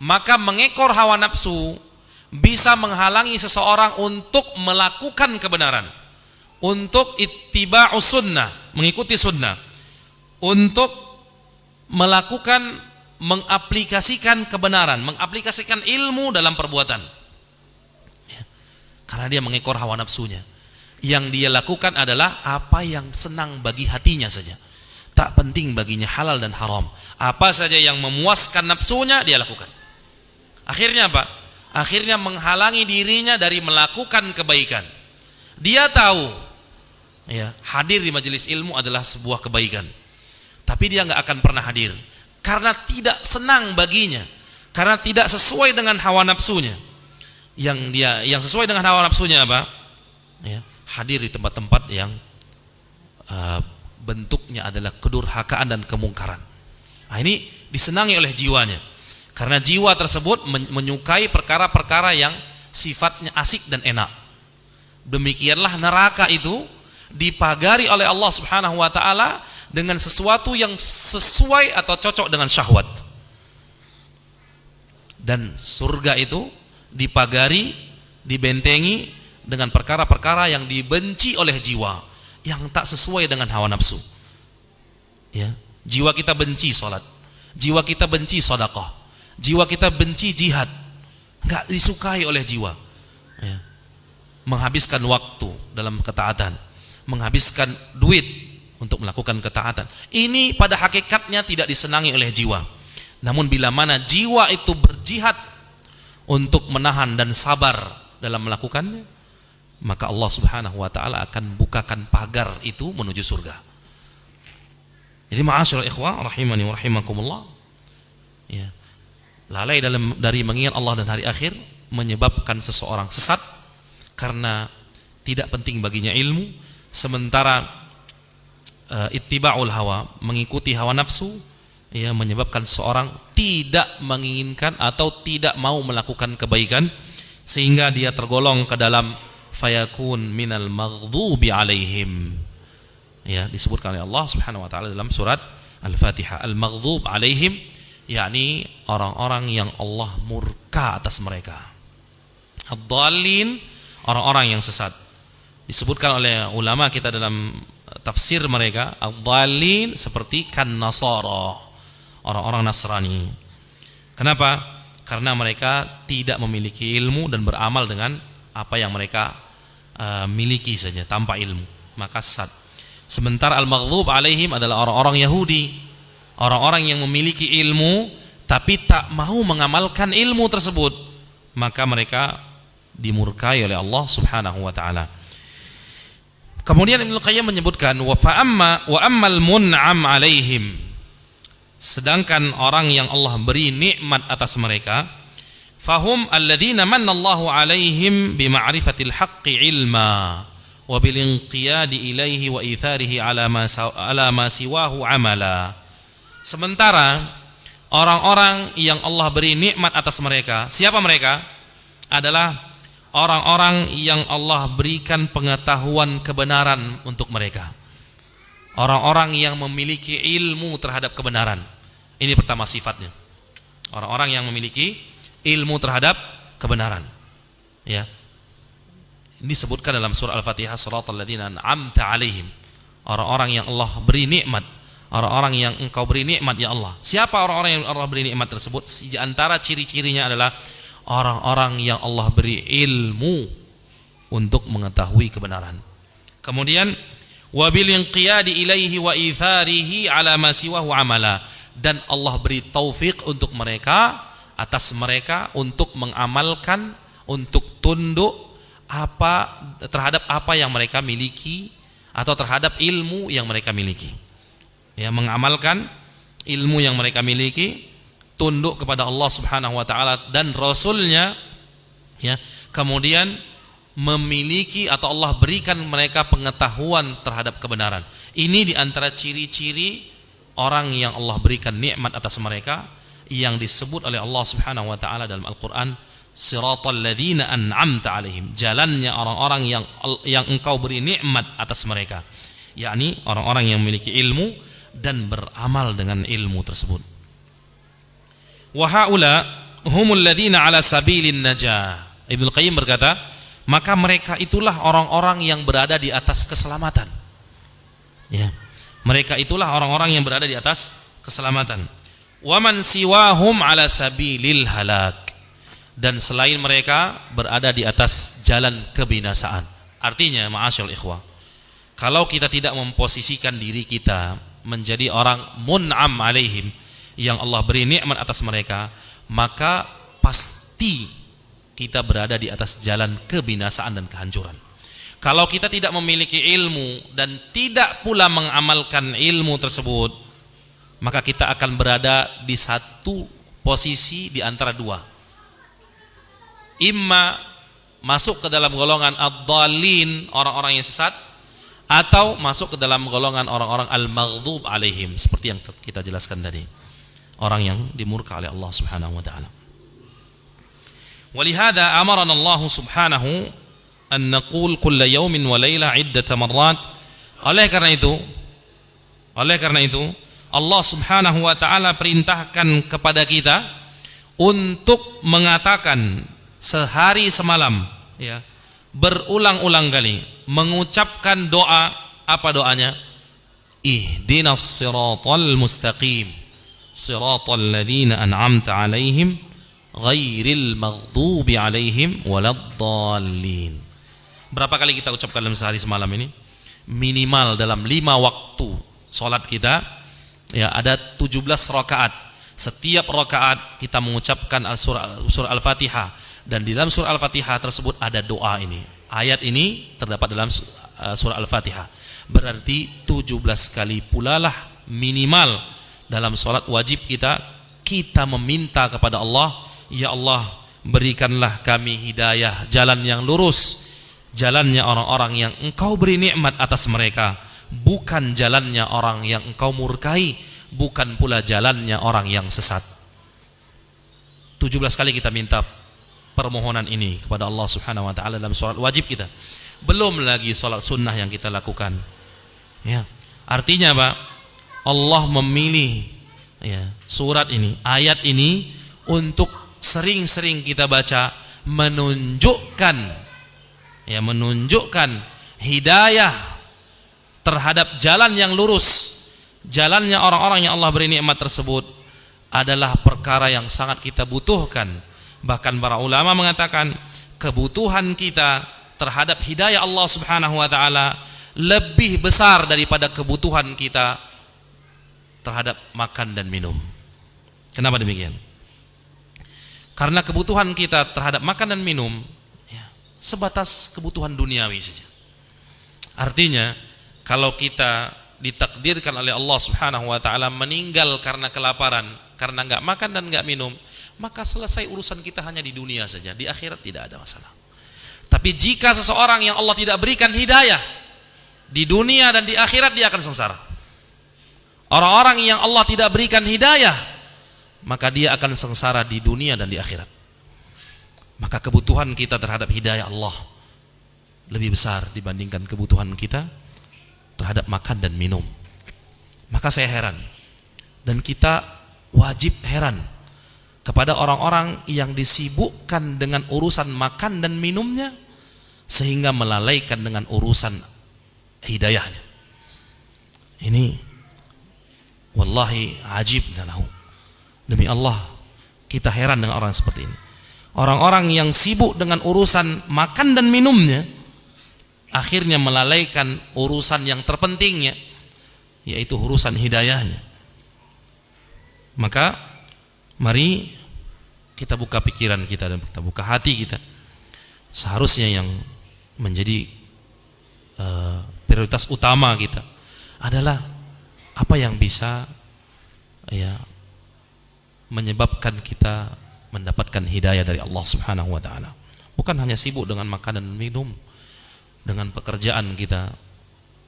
maka mengekor hawa nafsu bisa menghalangi seseorang untuk melakukan kebenaran, untuk ittiba'us sunnah, mengikuti sunnah, untuk melakukan, mengaplikasikan kebenaran, mengaplikasikan ilmu dalam perbuatan. Ya. Karena dia mengekor hawa nafsunya. Yang dia lakukan adalah apa yang senang bagi hatinya saja. Tak penting baginya halal dan haram. Apa saja yang memuaskan nafsunya dia lakukan. Akhirnya apa? Akhirnya menghalangi dirinya dari melakukan kebaikan. Dia tahu, ya, hadir di majelis ilmu adalah sebuah kebaikan, tapi dia nggak akan pernah hadir karena tidak senang baginya, karena tidak sesuai dengan hawa nafsunya. Yang sesuai dengan hawa nafsunya apa? Ya, hadir di tempat-tempat yang bentuknya adalah kedurhakaan dan kemungkaran. Nah, ini disenangi oleh jiwanya, karena jiwa tersebut menyukai perkara-perkara yang sifatnya asik dan enak. Demikianlah neraka itu dipagari oleh Allah Subhanahu wa taala dengan sesuatu yang sesuai atau cocok dengan syahwat. Dan surga itu dipagari, dibentengi dengan perkara-perkara yang dibenci oleh jiwa, yang tak sesuai dengan hawa nafsu. Ya, jiwa kita benci salat, jiwa kita benci sedekah, jiwa kita benci jihad, enggak disukai oleh jiwa. Ya. Menghabiskan waktu dalam ketaatan, menghabiskan duit untuk melakukan ketaatan, ini pada hakikatnya tidak disenangi oleh jiwa. Namun bila mana jiwa itu berjihad untuk menahan dan sabar dalam melakukannya, maka Allah Subhanahu wa taala akan bukakan pagar itu menuju surga. Jadi ma'asyiral ikhwah rahimani wa rahimakumullah, ya, lalai dari mengingat Allah dan hari akhir menyebabkan seseorang sesat karena tidak penting baginya ilmu, sementara ittiba'ul hawa, mengikuti hawa nafsu, ya, menyebabkan seorang tidak menginginkan atau tidak mau melakukan kebaikan, sehingga dia tergolong ke dalam fayakun minal maghdubi alaihim. Ya, disebutkan oleh Allah Subhanahu wa taala dalam surat Al-Fatihah, al-maghdub alaihim, yakni orang-orang yang Allah murka atas mereka. Ad-dallin, orang-orang yang sesat. Disebutkan oleh ulama kita dalam tafsir mereka, ad-dallin seperti kan nasara, orang-orang Nasrani. Kenapa? Karena mereka tidak memiliki ilmu dan beramal dengan apa yang mereka miliki saja tanpa ilmu, maka sesat. Sementara al-maghdub alaihim adalah orang-orang Yahudi, orang-orang yang memiliki ilmu tapi tak mau mengamalkan ilmu tersebut, maka mereka dimurkai oleh Allah Subhanahu wa taala. Kemudian Ibnu Qayyim menyebutkan wa ammal mun'am alaihim, sedangkan orang yang Allah beri nikmat atas mereka, fahum alladzina manallahu alaihim bima'rifatil haqqi ilma wa bil inqiyadi ilaihi wa itharihi ala ma siwahu amala. Sementara orang-orang yang Allah beri nikmat atas mereka, siapa mereka? Adalah orang-orang yang Allah berikan pengetahuan kebenaran untuk mereka. Orang-orang yang memiliki ilmu terhadap kebenaran. Ini pertama sifatnya. Orang-orang yang memiliki ilmu terhadap kebenaran. Ya. Ini disebutkan dalam surah Al-Fatihah, shiratal ladzina an'amta 'alaihim. Orang-orang yang Allah beri nikmat, orang-orang yang Engkau beri nikmat ya Allah. Siapa orang-orang yang Allah beri nikmat tersebut? Di antara ciri-cirinya adalah orang-orang yang Allah beri ilmu untuk mengetahui kebenaran. Kemudian wabil inqiyadi ilaihi wa itharihi ala ma siwahu amala, dan Allah beri taufik untuk mereka, atas mereka untuk mengamalkan, untuk tunduk terhadap apa yang mereka miliki atau terhadap ilmu yang mereka miliki. Ya, mengamalkan ilmu yang mereka miliki, tunduk kepada Allah Subhanahu wa taala dan Rasulnya, ya. Kemudian memiliki atau Allah berikan mereka pengetahuan terhadap kebenaran. Ini diantara ciri-ciri orang yang Allah berikan nikmat atas mereka, yang disebut oleh Allah Subhanahu wa taala dalam Al-Qur'an, siratal ladzina an'amta 'alaihim, jalannya orang-orang yang Engkau beri nikmat atas mereka, yakni orang-orang yang memiliki ilmu dan beramal dengan ilmu tersebut. Wa haula humul ladzina 'ala sabilin najah. Ibnu Qayyim berkata, maka mereka itulah orang-orang yang berada di atas keselamatan. Ya. Mereka itulah orang-orang yang berada di atas keselamatan. Wa man siwahum 'ala sabilil halak. Dan selain mereka berada di atas jalan kebinasaan. Artinya, ma'asyarul ikhwah, kalau kita tidak memposisikan diri kita menjadi orang mun'am alaihim, yang Allah beri nikmat atas mereka, maka pasti kita berada di atas jalan kebinasaan dan kehancuran. Kalau kita tidak memiliki ilmu dan tidak pula mengamalkan ilmu tersebut, maka kita akan berada di satu posisi di antara dua. Imma masuk ke dalam golongan ad-dhalin, orang-orang yang sesat, atau masuk ke dalam golongan orang-orang al-maghdhub alaihim, seperti yang kita jelaskan tadi, orang yang dimurka oleh Allah Subhanahu wa taala. Walihada amarana Allah Subhanahu an naqul kulla yawmin wa layla 'iddata marrat. Oleh karena itu Allah Subhanahu wa taala perintahkan kepada kita untuk mengatakan sehari semalam, ya, berulang-ulang kali mengucapkan doa. Apa doanya? Ihdinas siratal mustaqim, siratal ladzina an'amta 'alaihim ghairil maghdubi 'alaihim waladdallin. Berapa kali kita ucapkan dalam sehari semalam ini? Minimal dalam 5 waktu salat kita, ya, ada 17 rakaat. Setiap rakaat kita mengucapkan surah Al-Fatihah, dan di dalam surah Al-Fatihah tersebut ada doa ini. Ayat ini terdapat dalam surah Al-Fatihah. Berarti 17 kali pula lah minimal dalam salat wajib kita meminta kepada Allah, ya Allah, berikanlah kami hidayah, jalan yang lurus, jalannya orang-orang yang Engkau beri nikmat atas mereka, bukan jalannya orang yang Engkau murkai, bukan pula jalannya orang yang sesat. 17 kali kita minta permohonan ini kepada Allah Subhanahu wa taala dalam salat wajib kita. Belum lagi salat sunnah yang kita lakukan. Ya. Artinya apa? Allah memilih, ya, surat ini, ayat ini untuk sering-sering kita baca, menunjukkan hidayah terhadap jalan yang lurus, jalannya orang-orang yang Allah beri nikmat tersebut adalah perkara yang sangat kita butuhkan. Bahkan para ulama mengatakan kebutuhan kita terhadap hidayah Allah Subhanahu wa taala lebih besar daripada kebutuhan kita terhadap makan dan minum. Kenapa demikian? Karena kebutuhan kita terhadap makan dan minum, ya, sebatas kebutuhan duniawi saja. Artinya, kalau kita ditakdirkan oleh Allah Subhanahu wa taala meninggal karena kelaparan, karena enggak makan dan enggak minum, maka selesai urusan kita hanya di dunia saja, di akhirat tidak ada masalah. Tapi jika seseorang yang Allah tidak berikan hidayah di dunia dan di akhirat, dia akan sengsara. Orang-orang yang Allah tidak berikan hidayah, maka dia akan sengsara di dunia dan di akhirat. Maka kebutuhan kita terhadap hidayah Allah lebih besar dibandingkan kebutuhan kita terhadap makan dan minum. Maka saya heran, dan kita wajib heran kepada orang-orang yang disibukkan dengan urusan makan dan minumnya sehingga melalaikan dengan urusan hidayahnya. Ini wallahi ajibna lahu. Demi Allah, kita heran dengan orang seperti ini. Orang-orang yang sibuk dengan urusan makan dan minumnya akhirnya melalaikan urusan yang terpentingnya, yaitu urusan hidayahnya. Maka mari kita buka pikiran kita dan kita buka hati kita. Seharusnya yang menjadi prioritas utama kita adalah apa yang bisa menyebabkan kita mendapatkan hidayah dari Allah Subhanahu wa taala. Bukan hanya sibuk dengan makanan dan minum, dengan pekerjaan kita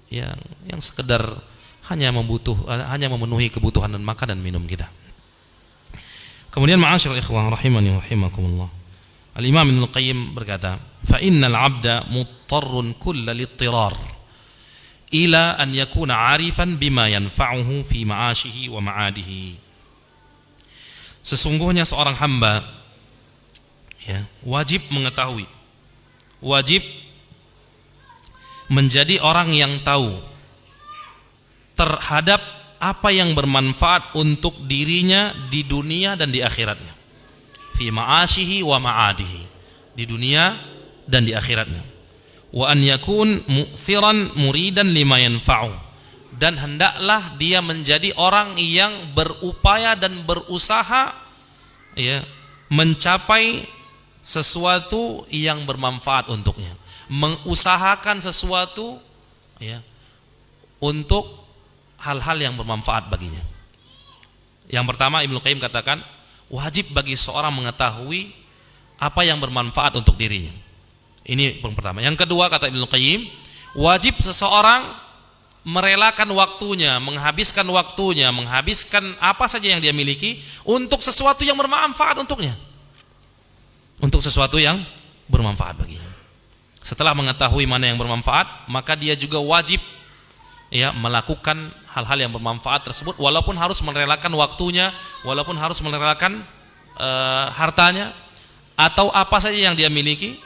yang sekedar hanya memenuhi kebutuhan dan makan dan minum kita. Kemudian ma'asyiral ikhwah rahimani wa rahimakumullah. Al-Imam Ibnu Qayyim berkata, "Fa innal 'abda muttarrun kullal ittirar ila an yakuna 'arifan bima yanfa'uhu fi ma'ashihi wa ma'adihi." Sesungguhnya seorang hamba wajib mengetahui, wajib menjadi orang yang tahu terhadap apa yang bermanfaat untuk dirinya di dunia dan di akhiratnya. Fi ma'ashihi wa ma'adihi, di dunia dan di akhiratnya. Wa an yakun mu'thiran muridan lima yanfa'u, dan hendaklah dia menjadi orang yang berupaya dan berusaha mencapai sesuatu yang bermanfaat untuknya, mengusahakan sesuatu untuk hal-hal yang bermanfaat baginya. Yang pertama, Ibnu Qayyim katakan wajib bagi seorang mengetahui apa yang bermanfaat untuk dirinya. Ini yang pertama. Yang kedua, kata Ibnu Qayyim, wajib seseorang merelakan waktunya, menghabiskan apa saja yang dia miliki untuk sesuatu yang bermanfaat untuknya, untuk sesuatu yang bermanfaat baginya. Setelah mengetahui mana yang bermanfaat, maka dia juga wajib melakukan hal-hal yang bermanfaat tersebut, walaupun harus merelakan waktunya, walaupun harus merelakan hartanya atau apa saja yang dia miliki,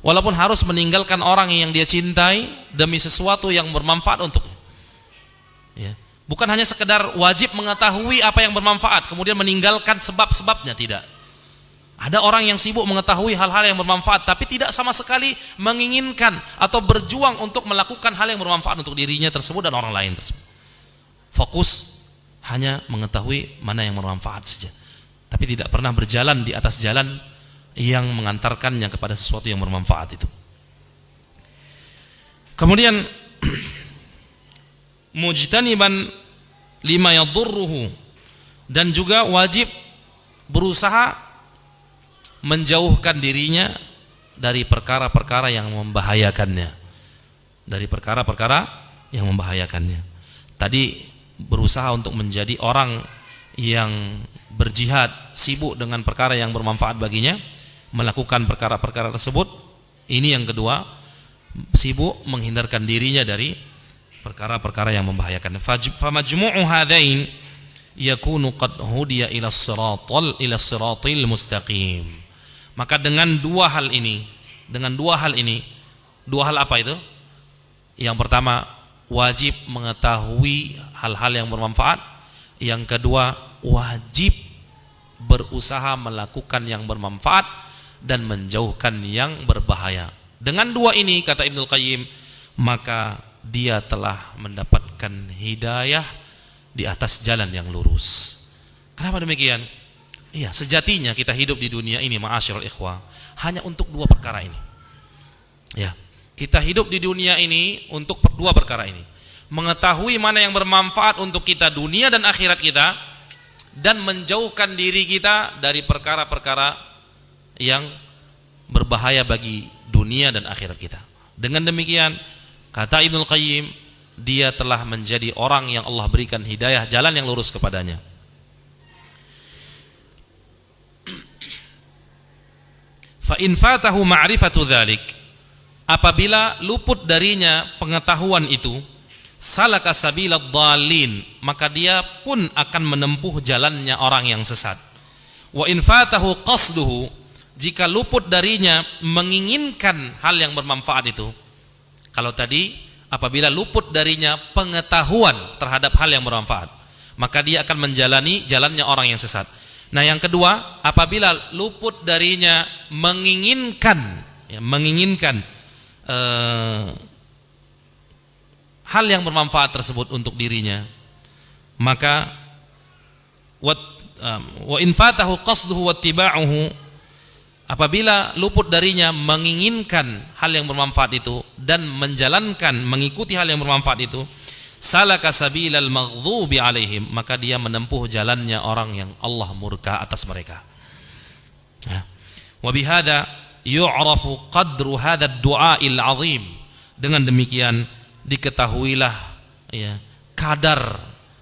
walaupun harus meninggalkan orang yang dia cintai demi sesuatu yang bermanfaat untuknya. Bukan hanya sekedar wajib mengetahui apa yang bermanfaat kemudian meninggalkan sebab-sebabnya, tidak. Ada orang yang sibuk mengetahui hal-hal yang bermanfaat tapi tidak sama sekali menginginkan atau berjuang untuk melakukan hal yang bermanfaat untuk dirinya tersebut dan orang lain tersebut. Fokus hanya mengetahui mana yang bermanfaat saja, tapi tidak pernah berjalan di atas jalan yang mengantarkannya kepada sesuatu yang bermanfaat itu. Kemudian mujtaniban lima yadurruhu, dan juga wajib berusaha menjauhkan dirinya dari perkara-perkara yang membahayakannya, Tadi berusaha untuk menjadi orang yang berjihad, sibuk dengan perkara yang bermanfaat baginya, melakukan perkara-perkara tersebut. Ini yang kedua, sibuk menghindarkan dirinya dari perkara-perkara yang membahayakan. Famajmu'u hadain yakunu qad hudiya ila siratil mustaqim. Maka dengan dua hal apa itu? Yang pertama, wajib mengetahui hal-hal yang bermanfaat. Yang kedua, wajib berusaha melakukan yang bermanfaat dan menjauhkan yang berbahaya. Dengan dua ini, kata Ibnu Qayyim, maka dia telah mendapatkan hidayah di atas jalan yang lurus. Kenapa demikian? Iya, sejatinya kita hidup di dunia ini, ma'asyiral ikhwah, hanya untuk dua perkara ini. Kita hidup di dunia ini untuk dua perkara ini. Mengetahui mana yang bermanfaat untuk kita dunia dan akhirat kita, dan menjauhkan diri kita dari perkara-perkara yang berbahaya bagi dunia dan akhirat kita. Dengan demikian, kata Ibnul Qayyim, dia telah menjadi orang yang Allah berikan hidayah, jalan yang lurus kepadanya. Fa in fatahu ma'rifatu dzalik, apabila luput darinya pengetahuan itu, salaka sabilad dhalin, maka dia pun akan menempuh jalannya orang yang sesat. Wa in fatahu qasduhu, jika luput darinya menginginkan hal yang bermanfaat itu. Kalau tadi apabila luput darinya pengetahuan terhadap hal yang bermanfaat, maka dia akan menjalani jalannya orang yang sesat. Nah, yang kedua, apabila luput darinya menginginkan hal yang bermanfaat tersebut untuk dirinya, maka wa in fatahu qasduhu wattiba'uhu, apabila luput darinya menginginkan hal yang bermanfaat itu dan menjalankan, mengikuti hal yang bermanfaat itu, salaka sabilal maghdubi alaihim, maka dia menempuh jalannya orang yang Allah murka atas mereka. Wa bihadza yu'rafu qadru hadzal du'a'il 'azim. Dengan demikian diketahuilah ya, kadar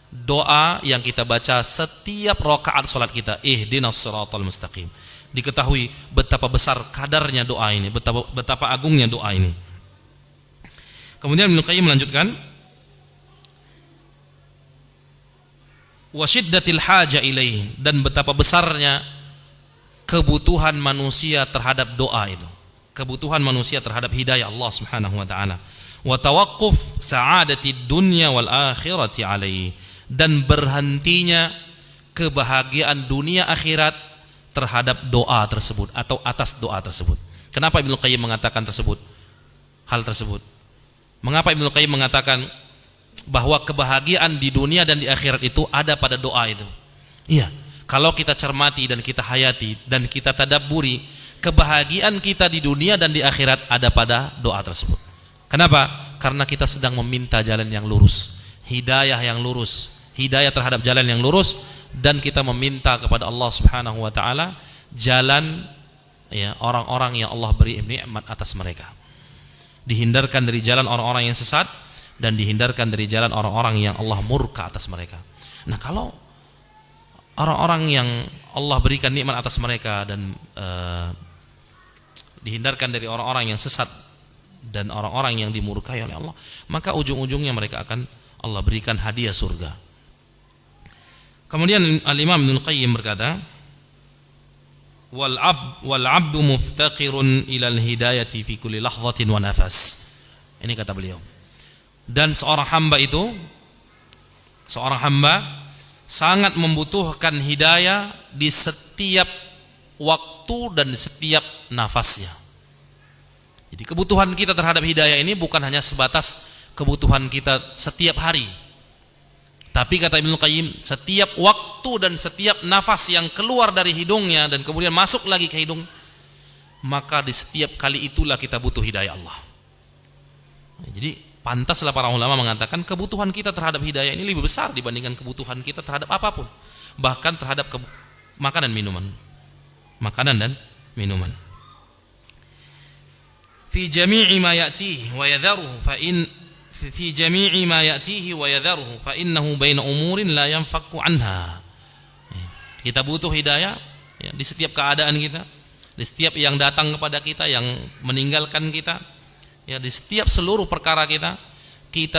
doa yang kita baca setiap rakaat salat kita, ihdinas siratal mustaqim. Diketahui betapa besar kadarnya doa ini, betapa agungnya doa ini. Kemudian Ibnu Qayyim melanjutkan, wa syiddatil haja ilaih, dan betapa besarnya kebutuhan manusia terhadap doa itu, kebutuhan manusia terhadap hidayah Allah Subhanahu wa taala. Wa tawaqquf sa'adati dunya wal akhirati alaihi, dan berhentinya kebahagiaan dunia akhirat terhadap doa tersebut atau atas doa tersebut. Kenapa Ibnu Qayyim mengatakan hal tersebut? Mengapa Ibnu Qayyim mengatakan bahwa kebahagiaan di dunia dan di akhirat itu ada pada doa itu? Iya, kalau kita cermati dan kita hayati dan kita tadabburi, kebahagiaan kita di dunia dan di akhirat ada pada doa tersebut. Kenapa? Karena kita sedang meminta jalan yang lurus, hidayah yang lurus, hidayah terhadap jalan yang lurus, dan kita meminta kepada Allah Subhanahu wa taala jalan ya orang-orang yang Allah beri nikmat atas mereka. Dihindarkan dari jalan orang-orang yang sesat dan dihindarkan dari jalan orang-orang yang Allah murka atas mereka. Nah, kalau orang-orang yang Allah berikan nikmat atas mereka dan dihindarkan dari orang-orang yang sesat dan orang-orang yang dimurkai oleh Allah, maka ujung-ujungnya mereka akan Allah berikan hadiah surga. Kemudian Al-Imam Ibnul Qayyim berkata, wal 'abdu muftaqirun ila al-hidayati fi kulli lahzatin wa nafas. Ini kata beliau. Dan seorang hamba sangat membutuhkan hidayah di setiap waktu dan di setiap nafasnya. Jadi kebutuhan kita terhadap hidayah ini bukan hanya sebatas kebutuhan kita setiap hari, tapi kata Ibnu Qayyim, setiap waktu dan setiap nafas yang keluar dari hidungnya dan kemudian masuk lagi ke hidung, maka di setiap kali itulah kita butuh hidayah Allah. Jadi pantaslah para ulama mengatakan kebutuhan kita terhadap hidayah ini lebih besar dibandingkan kebutuhan kita terhadap apapun, bahkan terhadap makanan dan minuman. Fi jami'i ma ya'tihi wa yadharuhu fa innahu baina umurin la yanfakku anha. Kita butuh hidayah ya, di setiap keadaan kita, di setiap yang datang kepada kita, yang meninggalkan kita, ya, di setiap seluruh perkara kita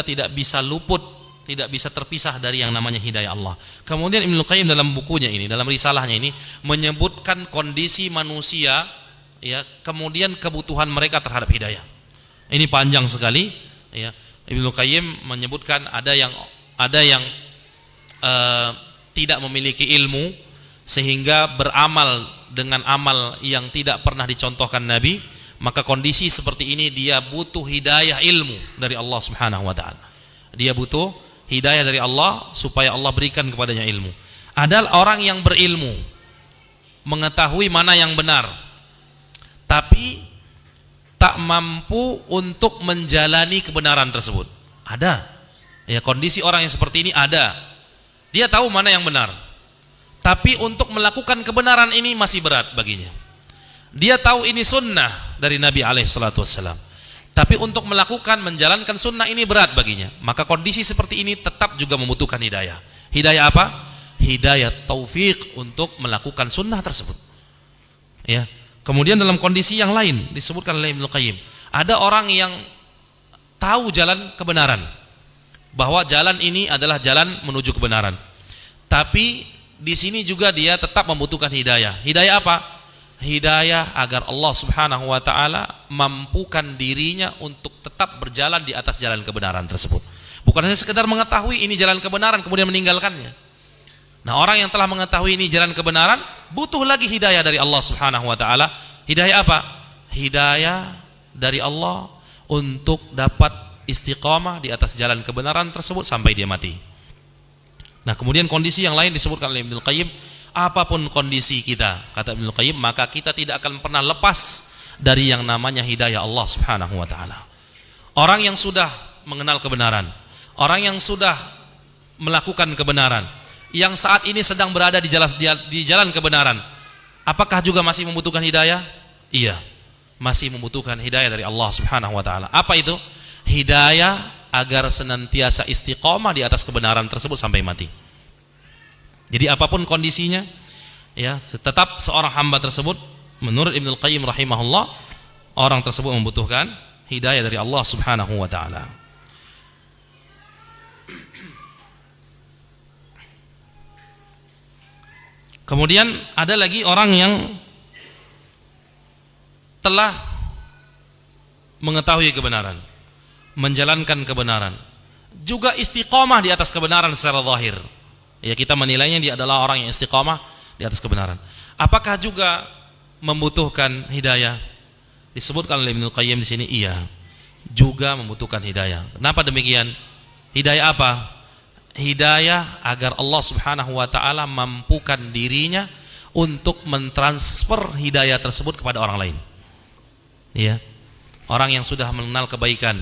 tidak bisa luput, tidak bisa terpisah dari yang namanya hidayah Allah. Kemudian Ibnu Qayyim dalam bukunya ini, dalam risalahnya ini menyebutkan kondisi manusia, ya, kemudian kebutuhan mereka terhadap hidayah. Ini panjang sekali, ya. Ibnu Qayyim menyebutkan ada yang tidak memiliki ilmu sehingga beramal dengan amal yang tidak pernah dicontohkan Nabi, maka kondisi seperti ini dia butuh hidayah ilmu dari Allah Subhanahu wa taala. Dia butuh hidayah dari Allah supaya Allah berikan kepadanya ilmu. Ada orang yang berilmu, mengetahui mana yang benar, tapi tak mampu untuk menjalani kebenaran tersebut. Ada. Ya, kondisi orang yang seperti ini ada. Dia tahu mana yang benar, tapi untuk melakukan kebenaran ini masih berat baginya. Dia tahu ini sunnah dari Nabi alaihi salatu wassalam. Tapi untuk melakukan, menjalankan sunnah ini berat baginya. Maka kondisi seperti ini tetap juga membutuhkan hidayah. Hidayah apa? Hidayah taufik untuk melakukan sunnah tersebut. Ya. Kemudian dalam kondisi yang lain disebutkan oleh Ibnu Qayyim, ada orang yang tahu jalan kebenaran, bahwa jalan ini adalah jalan menuju kebenaran. Tapi di sini juga dia tetap membutuhkan hidayah. Hidayah apa? Hidayah agar Allah Subhanahu wa taala mampukan dirinya untuk tetap berjalan di atas jalan kebenaran tersebut. Bukan hanya sekedar mengetahui ini jalan kebenaran kemudian meninggalkannya. Nah, orang yang telah mengetahui ini jalan kebenaran butuh lagi hidayah dari Allah Subhanahu wa taala. Hidayah apa? Hidayah dari Allah untuk dapat istiqamah di atas jalan kebenaran tersebut sampai dia mati. Nah, kemudian kondisi yang lain disebutkan oleh Ibnu Qayyim, apapun kondisi kita, kata Ibnu Qayyim, maka kita tidak akan pernah lepas dari yang namanya hidayah Allah Subhanahu wa taala. Orang yang sudah mengenal kebenaran, orang yang sudah melakukan kebenaran, yang saat ini sedang berada di jalan kebenaran, apakah juga masih membutuhkan hidayah? Iya, masih membutuhkan hidayah dari Allah Subhanahu wa taala. Apa itu? Hidayah agar senantiasa istiqomah di atas kebenaran tersebut sampai mati. Jadi apapun kondisinya, ya, tetap seorang hamba tersebut menurut Ibnu Qayyim rahimahullah, orang tersebut membutuhkan hidayah dari Allah Subhanahu wa taala. Kemudian ada lagi orang yang telah mengetahui kebenaran, menjalankan kebenaran, juga istiqomah di atas kebenaran secara zahir. Ya, kita menilainya dia adalah orang yang istiqomah di atas kebenaran. Apakah juga membutuhkan hidayah? Disebutkan oleh Ibnu Qayyim di sini, iya, juga membutuhkan hidayah. Kenapa demikian? Hidayah apa? Hidayah agar Allah Subhanahu wa taala mampukan dirinya untuk mentransfer hidayah tersebut kepada orang lain. Ya. Orang yang sudah mengenal kebaikan,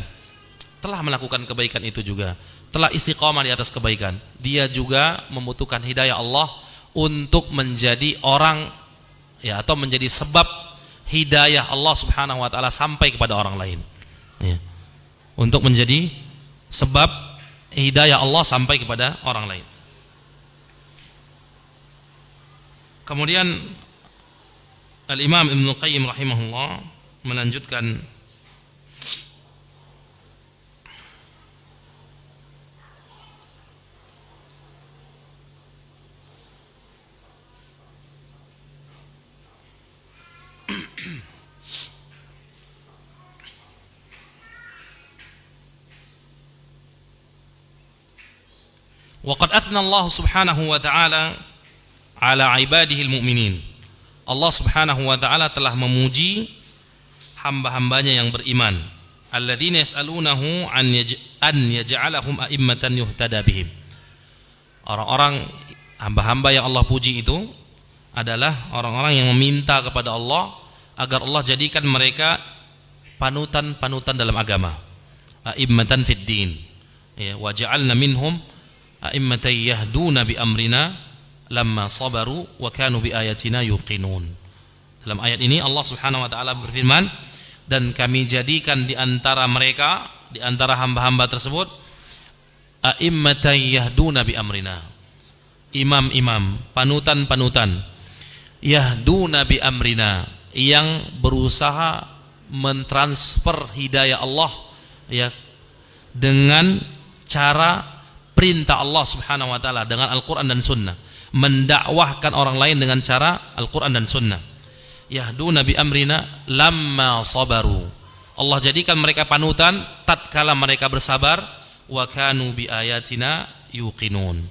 telah melakukan kebaikan itu juga, telah istiqamah di atas kebaikan, dia juga membutuhkan hidayah Allah untuk menjadi orang, ya, atau menjadi sebab hidayah Allah Subhanahu wa taala sampai kepada orang lain. Ya. Untuk menjadi sebab hidayah Allah sampai kepada orang lain. Kemudian Al-Imam Ibnu Qayyim rahimahullah melanjutkan, waqad athna Allah Subhanahu wa ta'ala ala ibadihi al-mu'minin. Allah Subhanahu wa ta'ala telah memuji hamba-hambanya yang beriman, alladzina yas'alunahu an yaj'alahum a'immatan yuhtada bihim. Orang-orang hamba-hamba yang Allah puji itu adalah orang-orang yang meminta kepada Allah agar Allah jadikan mereka panutan-panutan dalam agama, a'immatan fid din, ya, wa ja'alna minhum a'immatan yahduna bi amrina lamma sabaru wa kanu bi ayatina yuqinun. Dalam ayat ini Allah Subhanahu wa taala berfirman, dan kami jadikan di antara mereka, di antara hamba-hamba tersebut, a'immatan yahduna bi amrina, imam-imam, panutan-panutan, yahduna bi amrina, yang berusaha mentransfer hidayah Allah, ya, dengan cara perintah Allah Subhanahu wa taala, dengan Al-Qur'an dan Sunnah, mendakwahkan orang lain dengan cara Al-Qur'an dan Sunnah. Yahduna bi amrina lamma sabaru, Allah jadikan mereka panutan tatkala mereka bersabar, wa kanu bi ayatina yuqinun,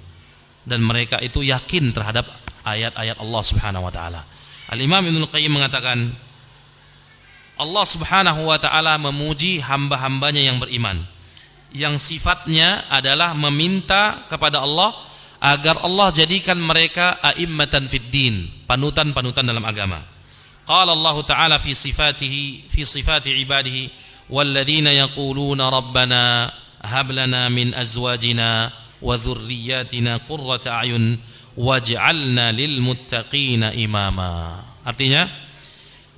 dan mereka itu yakin terhadap ayat-ayat Allah Subhanahu wa taala. Al-Imam Ibnu Qayyim mengatakan, Allah Subhanahu wa taala memuji hamba-hambanya yang beriman, yang sifatnya adalah meminta kepada Allah agar Allah jadikan mereka a'immatan fid din, panutan-panutan dalam agama. Qala Allah Ta'ala fi sifati ibadihi walladzina yaquluna rabbana hab lana min azwajina wa dhurriyyatina qurrata a'yun waj'alna lil muttaqina imama. Artinya,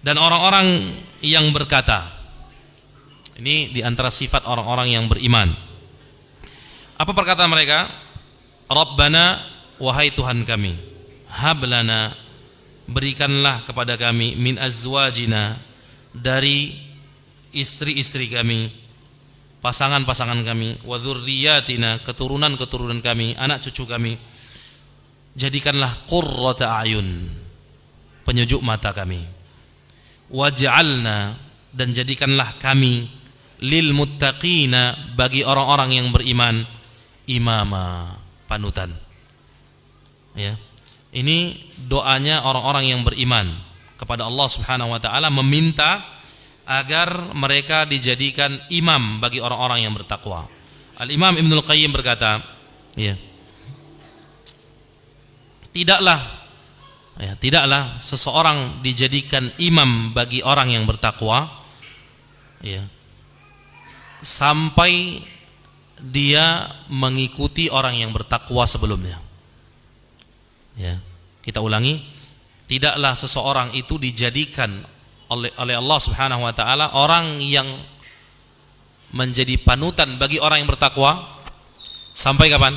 Dan orang-orang yang berkata, ini di antara sifat orang-orang yang beriman. Apa perkataan mereka? Rabbana, wahai Tuhan kami, hablana, berikanlah kepada kami, min azwajina, dari istri-istri kami, pasangan-pasangan kami, wa dzurriyyatina, keturunan-keturunan kami, anak cucu kami, jadikanlah qurrata a'yun, penyejuk mata kami, waj'alna, dan jadikanlah kami, lil muttaqina, bagi orang-orang yang beriman, imama, panutan. Ya. Ini doanya orang-orang yang beriman kepada Allah Subhanahu wa taala, meminta agar mereka dijadikan imam bagi orang-orang yang bertakwa. Al-Imam Ibnul Qayyim berkata, ya, tidaklah seseorang dijadikan imam bagi orang yang bertakwa, ya, sampai dia mengikuti orang yang bertakwa sebelumnya. Ya, kita ulangi, tidaklah seseorang itu dijadikan oleh Allah Subhanahu wa taala orang yang menjadi panutan bagi orang yang bertakwa sampai kapan?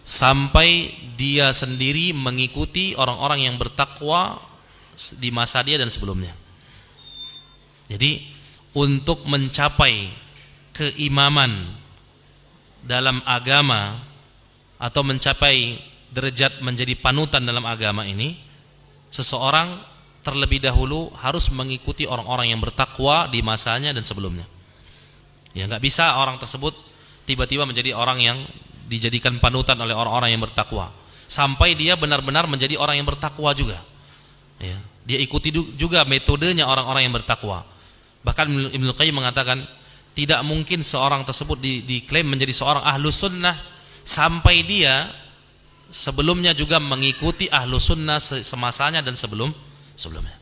Sampai dia sendiri mengikuti orang-orang yang bertakwa di masa dia dan sebelumnya. Jadi untuk mencapai keimaman dalam agama atau mencapai derajat menjadi panutan dalam agama ini, seseorang terlebih dahulu harus mengikuti orang-orang yang bertakwa di masanya dan sebelumnya. Ya, nggak bisa orang tersebut tiba-tiba menjadi orang yang dijadikan panutan oleh orang-orang yang bertakwa sampai dia benar-benar menjadi orang yang bertakwa juga. Ya, dia ikuti juga metodenya orang-orang yang bertakwa. Bahkan Ibnu Qayyim mengatakan, tidak mungkin seorang tersebut diklaim menjadi seorang ahlus sunnah sampai dia sebelumnya juga mengikuti ahlus sunnah semasanya dan sebelumnya.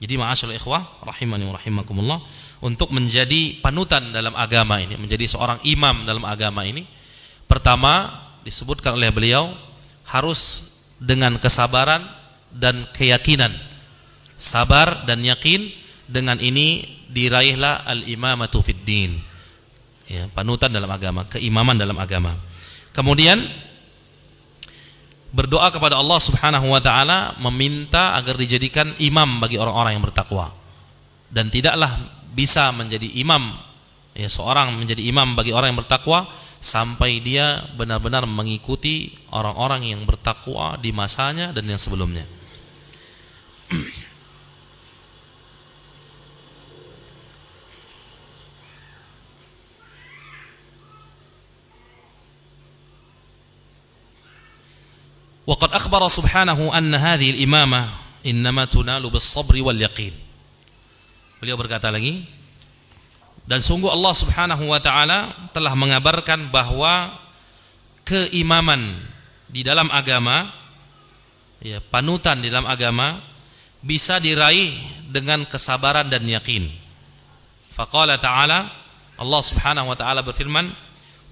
Jadi ma'asyiral ikhwah rahimani wa rahimakumullah, untuk menjadi panutan dalam agama ini, menjadi seorang imam dalam agama ini, pertama disebutkan oleh beliau harus dengan kesabaran dan keyakinan. Sabar dan yakin, dengan ini diraihlah al-imamatu fid din, ya, panutan dalam agama, keimaman dalam agama. Kemudian berdoa kepada Allah Subhanahu wa taala, meminta agar dijadikan imam bagi orang-orang yang bertakwa. Dan tidaklah bisa menjadi imam, ya, seorang menjadi imam bagi orang yang bertakwa sampai dia benar-benar mengikuti orang-orang yang bertakwa di masanya dan yang sebelumnya. Waqad akhbara subhanahu anna hadhihi al-imamah innama tunalu bis-sabri wal yaqin. Beliau berkata lagi, dan sungguh Allah Subhanahu wa taala telah mengabarkan bahwa keimaman di dalam agama, ya, panutan di dalam agama bisa diraih dengan kesabaran dan yakin. Faqala ta'ala, Allah Subhanahu wa taala berfirman,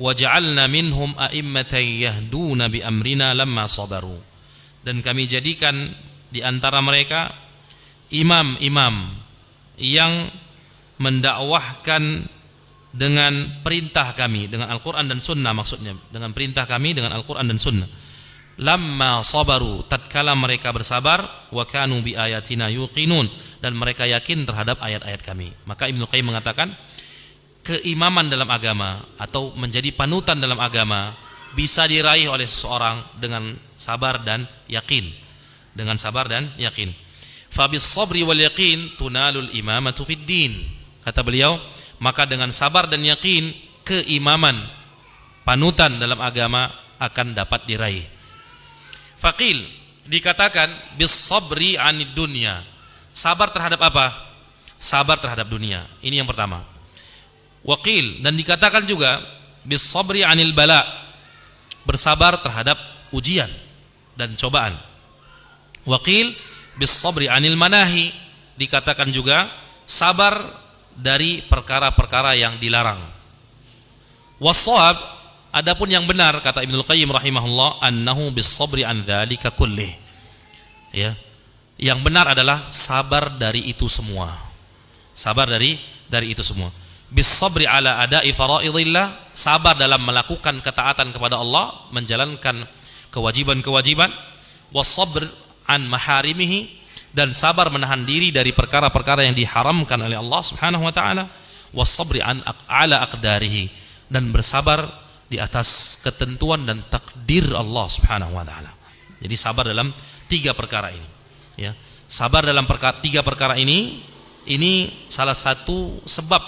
waja'alna minhum a'immatan yahduna bi amrina lamma sabaru, dan kami jadikan di antara mereka imam-imam yang mendakwahkan dengan perintah kami, dengan Al-Quran dan Sunnah, maksudnya dengan perintah kami dengan Al-Quran dan Sunnah. Lamma sabaru, tatkala mereka bersabar, wa kanu bi ayatina yuqinun, dan mereka yakin terhadap ayat-ayat kami. Maka Ibnu Qayyim mengatakan, keimaman dalam agama atau menjadi panutan dalam agama bisa diraih oleh seseorang dengan sabar dan yakin. Dengan sabar dan yakin. Fa bis sabri wal yaqin tunalul imamatu fid din. Kata beliau, maka dengan sabar dan yakin, keimaman, panutan dalam agama akan dapat diraih. Faqil, dikatakan bis sabri anid dunya. Sabar terhadap apa? Sabar terhadap dunia. Ini yang pertama. Waqil, dan dikatakan juga bis sabri anil bala. Bersabar terhadap ujian dan cobaan. Waqil bis sabri anil manahi. Dikatakan juga sabar dari perkara-perkara yang dilarang. Wassawab, adapun yang benar, kata Ibnu Qayyim rahimahullah, annahu bis sabri an dzalika kullih. Ya. Yang benar adalah sabar dari itu semua. Sabar dari itu semua. Bis-sabri ala ada'i faraidillah, sabar dalam melakukan ketaatan kepada Allah, menjalankan kewajiban-kewajiban. Was-sabr an maharimihi, dan sabar menahan diri dari perkara-perkara yang diharamkan oleh Allah Subhanahu wa taala. Was-sabri an ala aqdarihi, dan bersabar di atas ketentuan dan takdir Allah Subhanahu wa taala. Jadi sabar dalam 3 perkara ini. Ya, sabar dalam 3 perkara ini salah satu sebab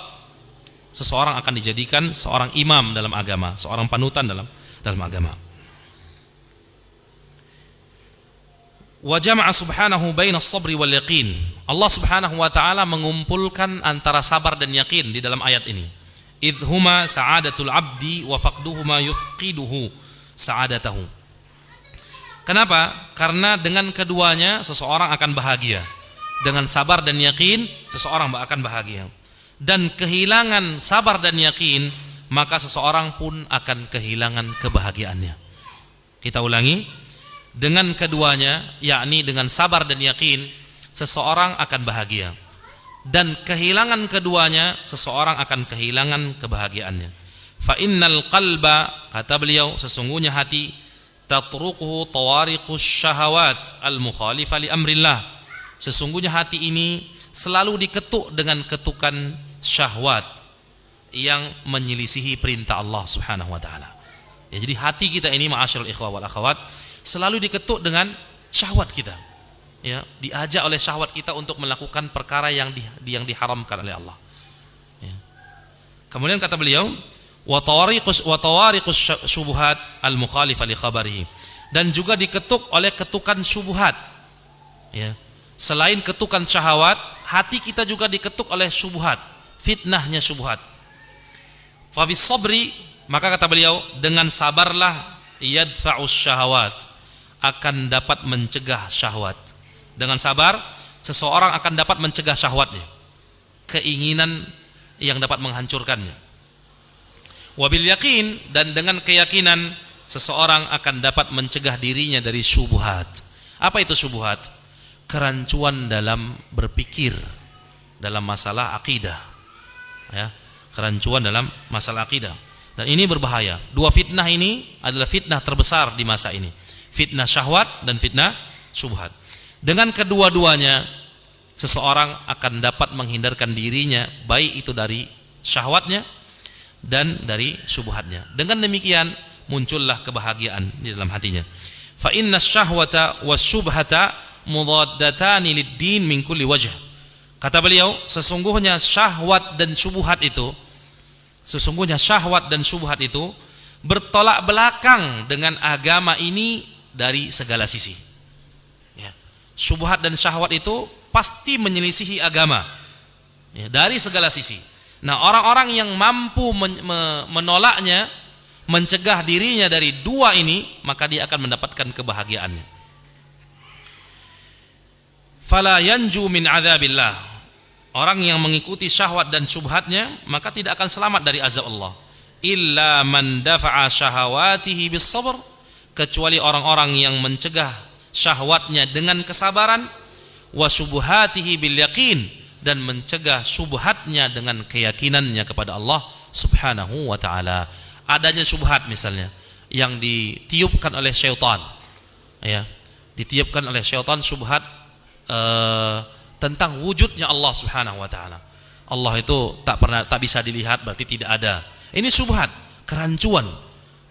seseorang akan dijadikan seorang imam dalam agama, seorang panutan dalam agama. Wa jama'a subhanahu baina as-sabri wal yaqin. Allah Subhanahu wa taala mengumpulkan antara sabar dan yakin di dalam ayat ini. Idhuma sa'adatul abdi wa faqduhuma yufqiduhu sa'adatahu. Kenapa? Karena dengan keduanya seseorang akan bahagia. Dengan sabar dan yakin seseorang akan bahagia. Dan kehilangan sabar dan yakin, maka seseorang pun akan kehilangan kebahagiaannya. Kita ulangi, dengan keduanya, yakni dengan sabar dan yakin, seseorang akan bahagia. Dan kehilangan keduanya, seseorang akan kehilangan kebahagiaannya. Fa innal qalba, kata beliau, sesungguhnya hati, tatruquhu tawariqus syahawat al-mukhalifah li amrillah. Sesungguhnya hati ini selalu diketuk dengan ketukan syahwat yang menyelisihi perintah Allah Subhanahu wa taala. Ya, jadi hati kita ini, ma'asyiral ikhwah wal akhwat, selalu diketuk dengan syahwat kita. Ya, diajak oleh syahwat kita untuk melakukan perkara yang diharamkan oleh Allah. Ya. Kemudian kata beliau, wa tawariqus syubhat al-mukhalifah li khabarihi, dan juga diketuk oleh ketukan syubhat. Ya. Selain ketukan syahwat, hati kita juga diketuk oleh syubhat, fitnahnya syubhat. Fa bis sabri, maka kata beliau, dengan sabarlah yadfa'us syahawat, akan dapat mencegah syahwat. Dengan sabar seseorang akan dapat mencegah syahwatnya, keinginan yang dapat menghancurkannya. Wabil yakin, dan dengan keyakinan seseorang akan dapat mencegah dirinya dari syubhat. Apa itu syubhat? Kerancuan dalam berpikir dalam masalah akidah. Ya, kerancuan dalam masalah akidah. Dan ini berbahaya. 2 fitnah ini adalah fitnah terbesar di masa ini. Fitnah syahwat dan fitnah syubhat. Dengan kedua-duanya seseorang akan dapat menghindarkan dirinya, baik itu dari syahwatnya dan dari syubhatnya. Dengan demikian muncullah kebahagiaan di dalam hatinya. Fa inna syahwata wasyubhata mudaddatani lid-din min kulli wajh. Kata beliau, sesungguhnya syahwat dan syubhat itu bertolak belakang dengan agama ini dari segala sisi. Ya. Syubhat dan syahwat itu pasti menyelisihi agama, ya, dari segala sisi. Nah, orang-orang yang mampu menolaknya, mencegah dirinya dari 2 ini, maka dia akan mendapatkan kebahagiaannya. Fala yanju min adzabillah. Orang yang mengikuti syahwat dan syubhatnya, maka tidak akan selamat dari azab Allah. Illa man dafa'a syahawatihi bis sabr, kecuali orang-orang yang mencegah syahwatnya dengan kesabaran, wa syubhatihi bil yaqin, dan mencegah syubhatnya dengan keyakinannya kepada Allah Subhanahu wa taala. Adanya syubhat misalnya yang ditiupkan oleh syaitan, ya, ditiupkan oleh syaitan syubhat tentang wujudnya Allah Subhanahu wa taala. Allah itu tak bisa dilihat, berarti tidak ada. Ini syubhat, kerancuan.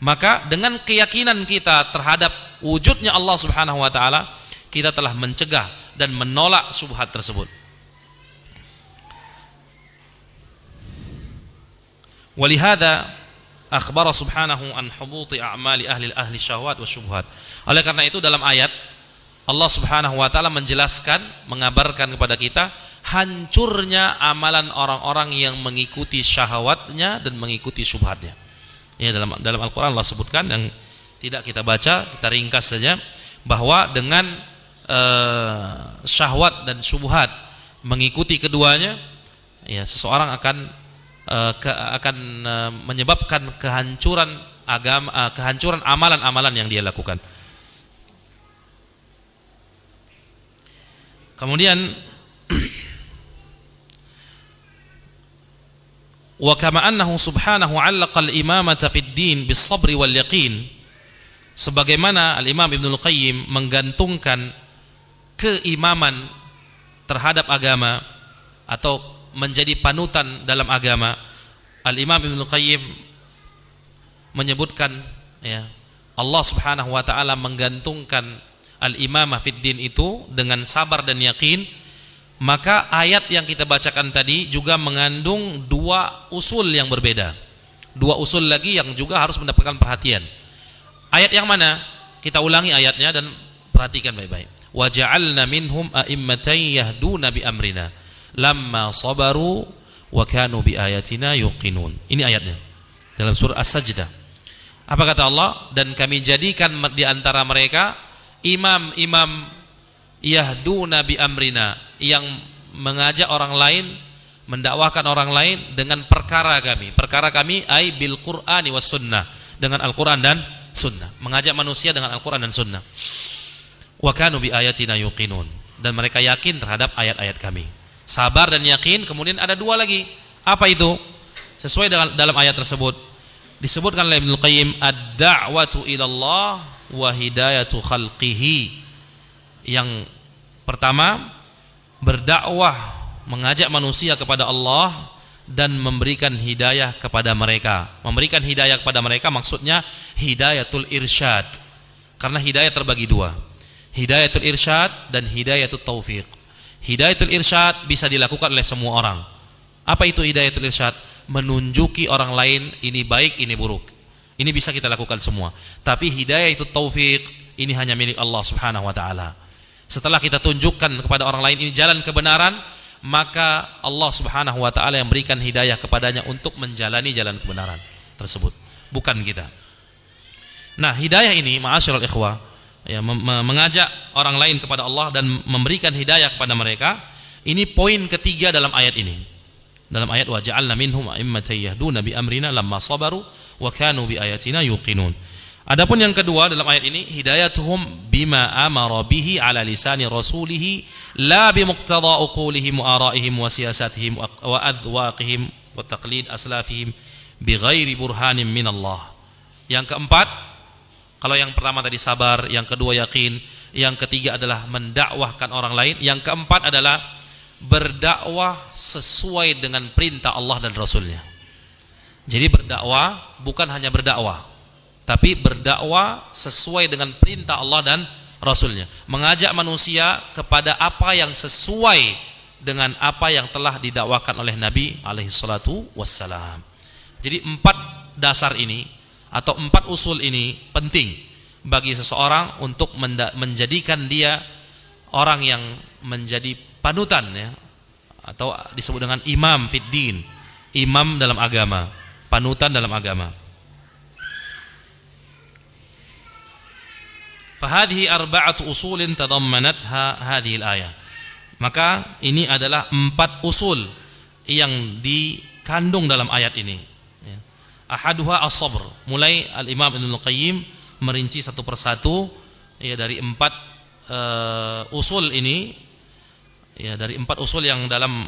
Maka dengan keyakinan kita terhadap wujudnya Allah Subhanahu wa taala, kita telah mencegah dan menolak syubhat tersebut. Walihada akhbara subhanahu an hubuti a'mali ahli syahwat wa syubhat. Oleh karena itu dalam ayat Allah Subhanahu wa taala menjelaskan, mengabarkan kepada kita hancurnya amalan orang-orang yang mengikuti syahwatnya dan mengikuti syubhatnya. Ya, dalam Al-Qur'an Allah sebutkan, yang tidak kita baca, kita ringkas saja, bahwa dengan syahwat dan syubhat, mengikuti keduanya, ya, seseorang akan menyebabkan kehancuran agama, kehancuran amalan-amalan yang dia lakukan. Kemudian wa kama annahu subhanahu 'allaqa al-imamata fid din bis sabri wal yaqin, sebagaimana Al-Imam Ibnul Qayyim menggantungkan keimaman terhadap agama atau menjadi panutan dalam agama. Al-Imam Ibnul Qayyim menyebutkan, ya, Allah Subhanahu wa taala menggantungkan al-imamah fid din itu dengan sabar dan yakin. Maka ayat yang kita bacakan tadi juga mengandung dua usul yang berbeda. Dua usul lagi yang juga harus mendapatkan perhatian. Ayat yang mana? Kita ulangi ayatnya dan perhatikan baik-baik. Wa ja'alna minhum a'immatan yahduna bi amrina lamma sabaru wa kanu bi ayatina yuqinun. Ini ayatnya dalam surah As-Sajdah. Apa kata Allah? Dan kami jadikan di antara mereka imam-imam yahduna bi amrina, yang mengajak orang lain, mendakwahkan orang lain dengan perkara kami. Perkara kami ai bil Qur'ani was sunnah, dengan Al-Qur'an dan sunnah, mengajak manusia dengan Al-Qur'an dan sunnah. Wa kanu bi ayatina yuqinun, dan mereka yakin terhadap ayat-ayat kami. Sabar dan yakin. Kemudian ada dua lagi. Apa itu? Sesuai dengan dalam ayat tersebut disebutkan oleh Ibnul Qayyim, ad-da'watu ilallah wa hidayatu khalqihi. Yang pertama, berdakwah, mengajak manusia kepada Allah dan memberikan hidayah kepada mereka. Memberikan hidayah kepada mereka maksudnya hidayatul irsyad. Karena hidayah terbagi dua, hidayatul irsyad dan hidayatul taufiq. Hidayatul irsyad bisa dilakukan oleh semua orang. Apa itu hidayatul irsyad? Menunjuki orang lain ini baik, ini buruk. Ini bisa kita lakukan semua. Tapi hidayah itu taufik, ini hanya milik Allah Subhanahu wa taala. Setelah kita tunjukkan kepada orang lain ini jalan kebenaran, maka Allah Subhanahu wa taala yang berikan hidayah kepadanya untuk menjalani jalan kebenaran tersebut, bukan kita. Nah, hidayah ini ma'asyiral ikhwah, ya, mengajak orang lain kepada Allah dan memberikan hidayah kepada mereka. Ini poin ketiga dalam ayat ini. Dalam ayat wa ja'alna minhum a'immatan yahduna bi amrina lamma sabaru wa kanu bi ayatina yuqinun. Adapun yang kedua dalam ayat ini, hidayatuhum bima amara bihi ala lisani rasulih la bi muqtada uqulihim wa ara'ihim wa siyasatihim wa adwaqihim wa taqlid aslafihim bi ghairi burhanin min Allah. Yang keempat, kalau yang pertama tadi sabar, yang kedua yakin, yang ketiga adalah mendakwahkan orang lain, yang keempat adalah berdakwah sesuai dengan perintah Allah dan Rasulnya. Jadi berdakwah bukan hanya berdakwah, tapi berdakwah sesuai dengan perintah Allah dan Rasulnya, mengajak manusia kepada apa yang sesuai dengan apa yang telah didakwakan oleh Nabi alaihi salatu wassalam. Jadi empat dasar ini atau empat usul ini penting bagi seseorang untuk menjadikan dia orang yang menjadi panutan, ya, atau disebut dengan imam fid din, imam dalam agama, panutan dalam agama. Fahadhihi arba'atu usulin tadammanatha hadhihi al-ayah. Maka ini adalah empat usul yang dikandung dalam ayat ini. Ahaduha as-sabr. Mulai Al-Imam Ibnul Qayyim merinci satu persatu, ya, dari empat usul ini, ya, dari empat usul yang dalam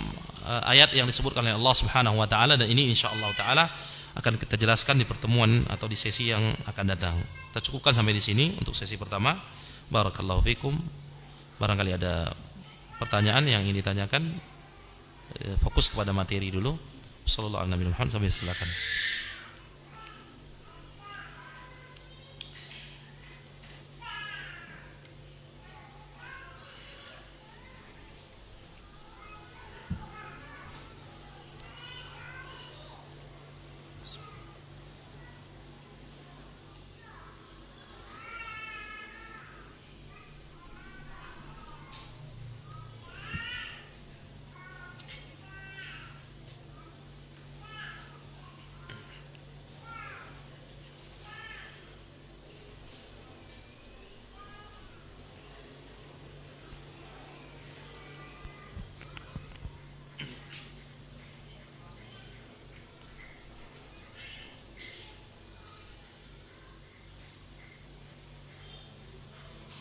ayat yang disebutkan oleh Allah Subhanahu wa taala, dan ini insyaallah taala akan kita jelaskan di pertemuan atau di sesi yang akan datang. Kita cukupkan sampai di sini untuk sesi pertama. Barakallahu fikum. Barangkali ada pertanyaan yang ingin ditanyakan, fokus kepada materi dulu. Sallallahu alaihi wasallam. Sampai silakan.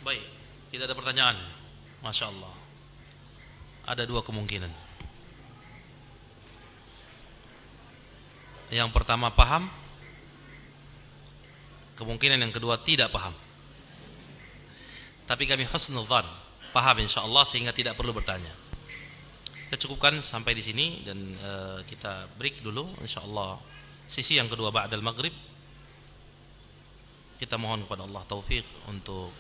Baik, tidak ada pertanyaan. Masya Allah. Ada dua kemungkinan. Yang pertama paham, kemungkinan yang kedua tidak paham. Tapi kami husnudzan, paham insyaallah sehingga tidak perlu bertanya. Kita cukupkan sampai di sini dan kita break dulu insyaallah. Sisi yang kedua ba'dal maghrib kita mohon kepada Allah taufik untuk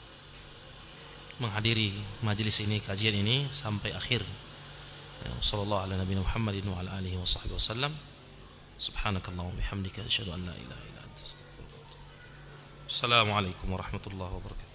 menghadiri majelis ini, kajian ini sampai akhir. Sallallahu ala nabiyina Muhammadin wa ala alihi wa sahbihi wasallam. Subhanakallahumma wa bihamdika asyhadu an la ilaha illa anta astaghfiruka wa atubu ilaik. Assalamualaikum warahmatullahi wabarakatuh.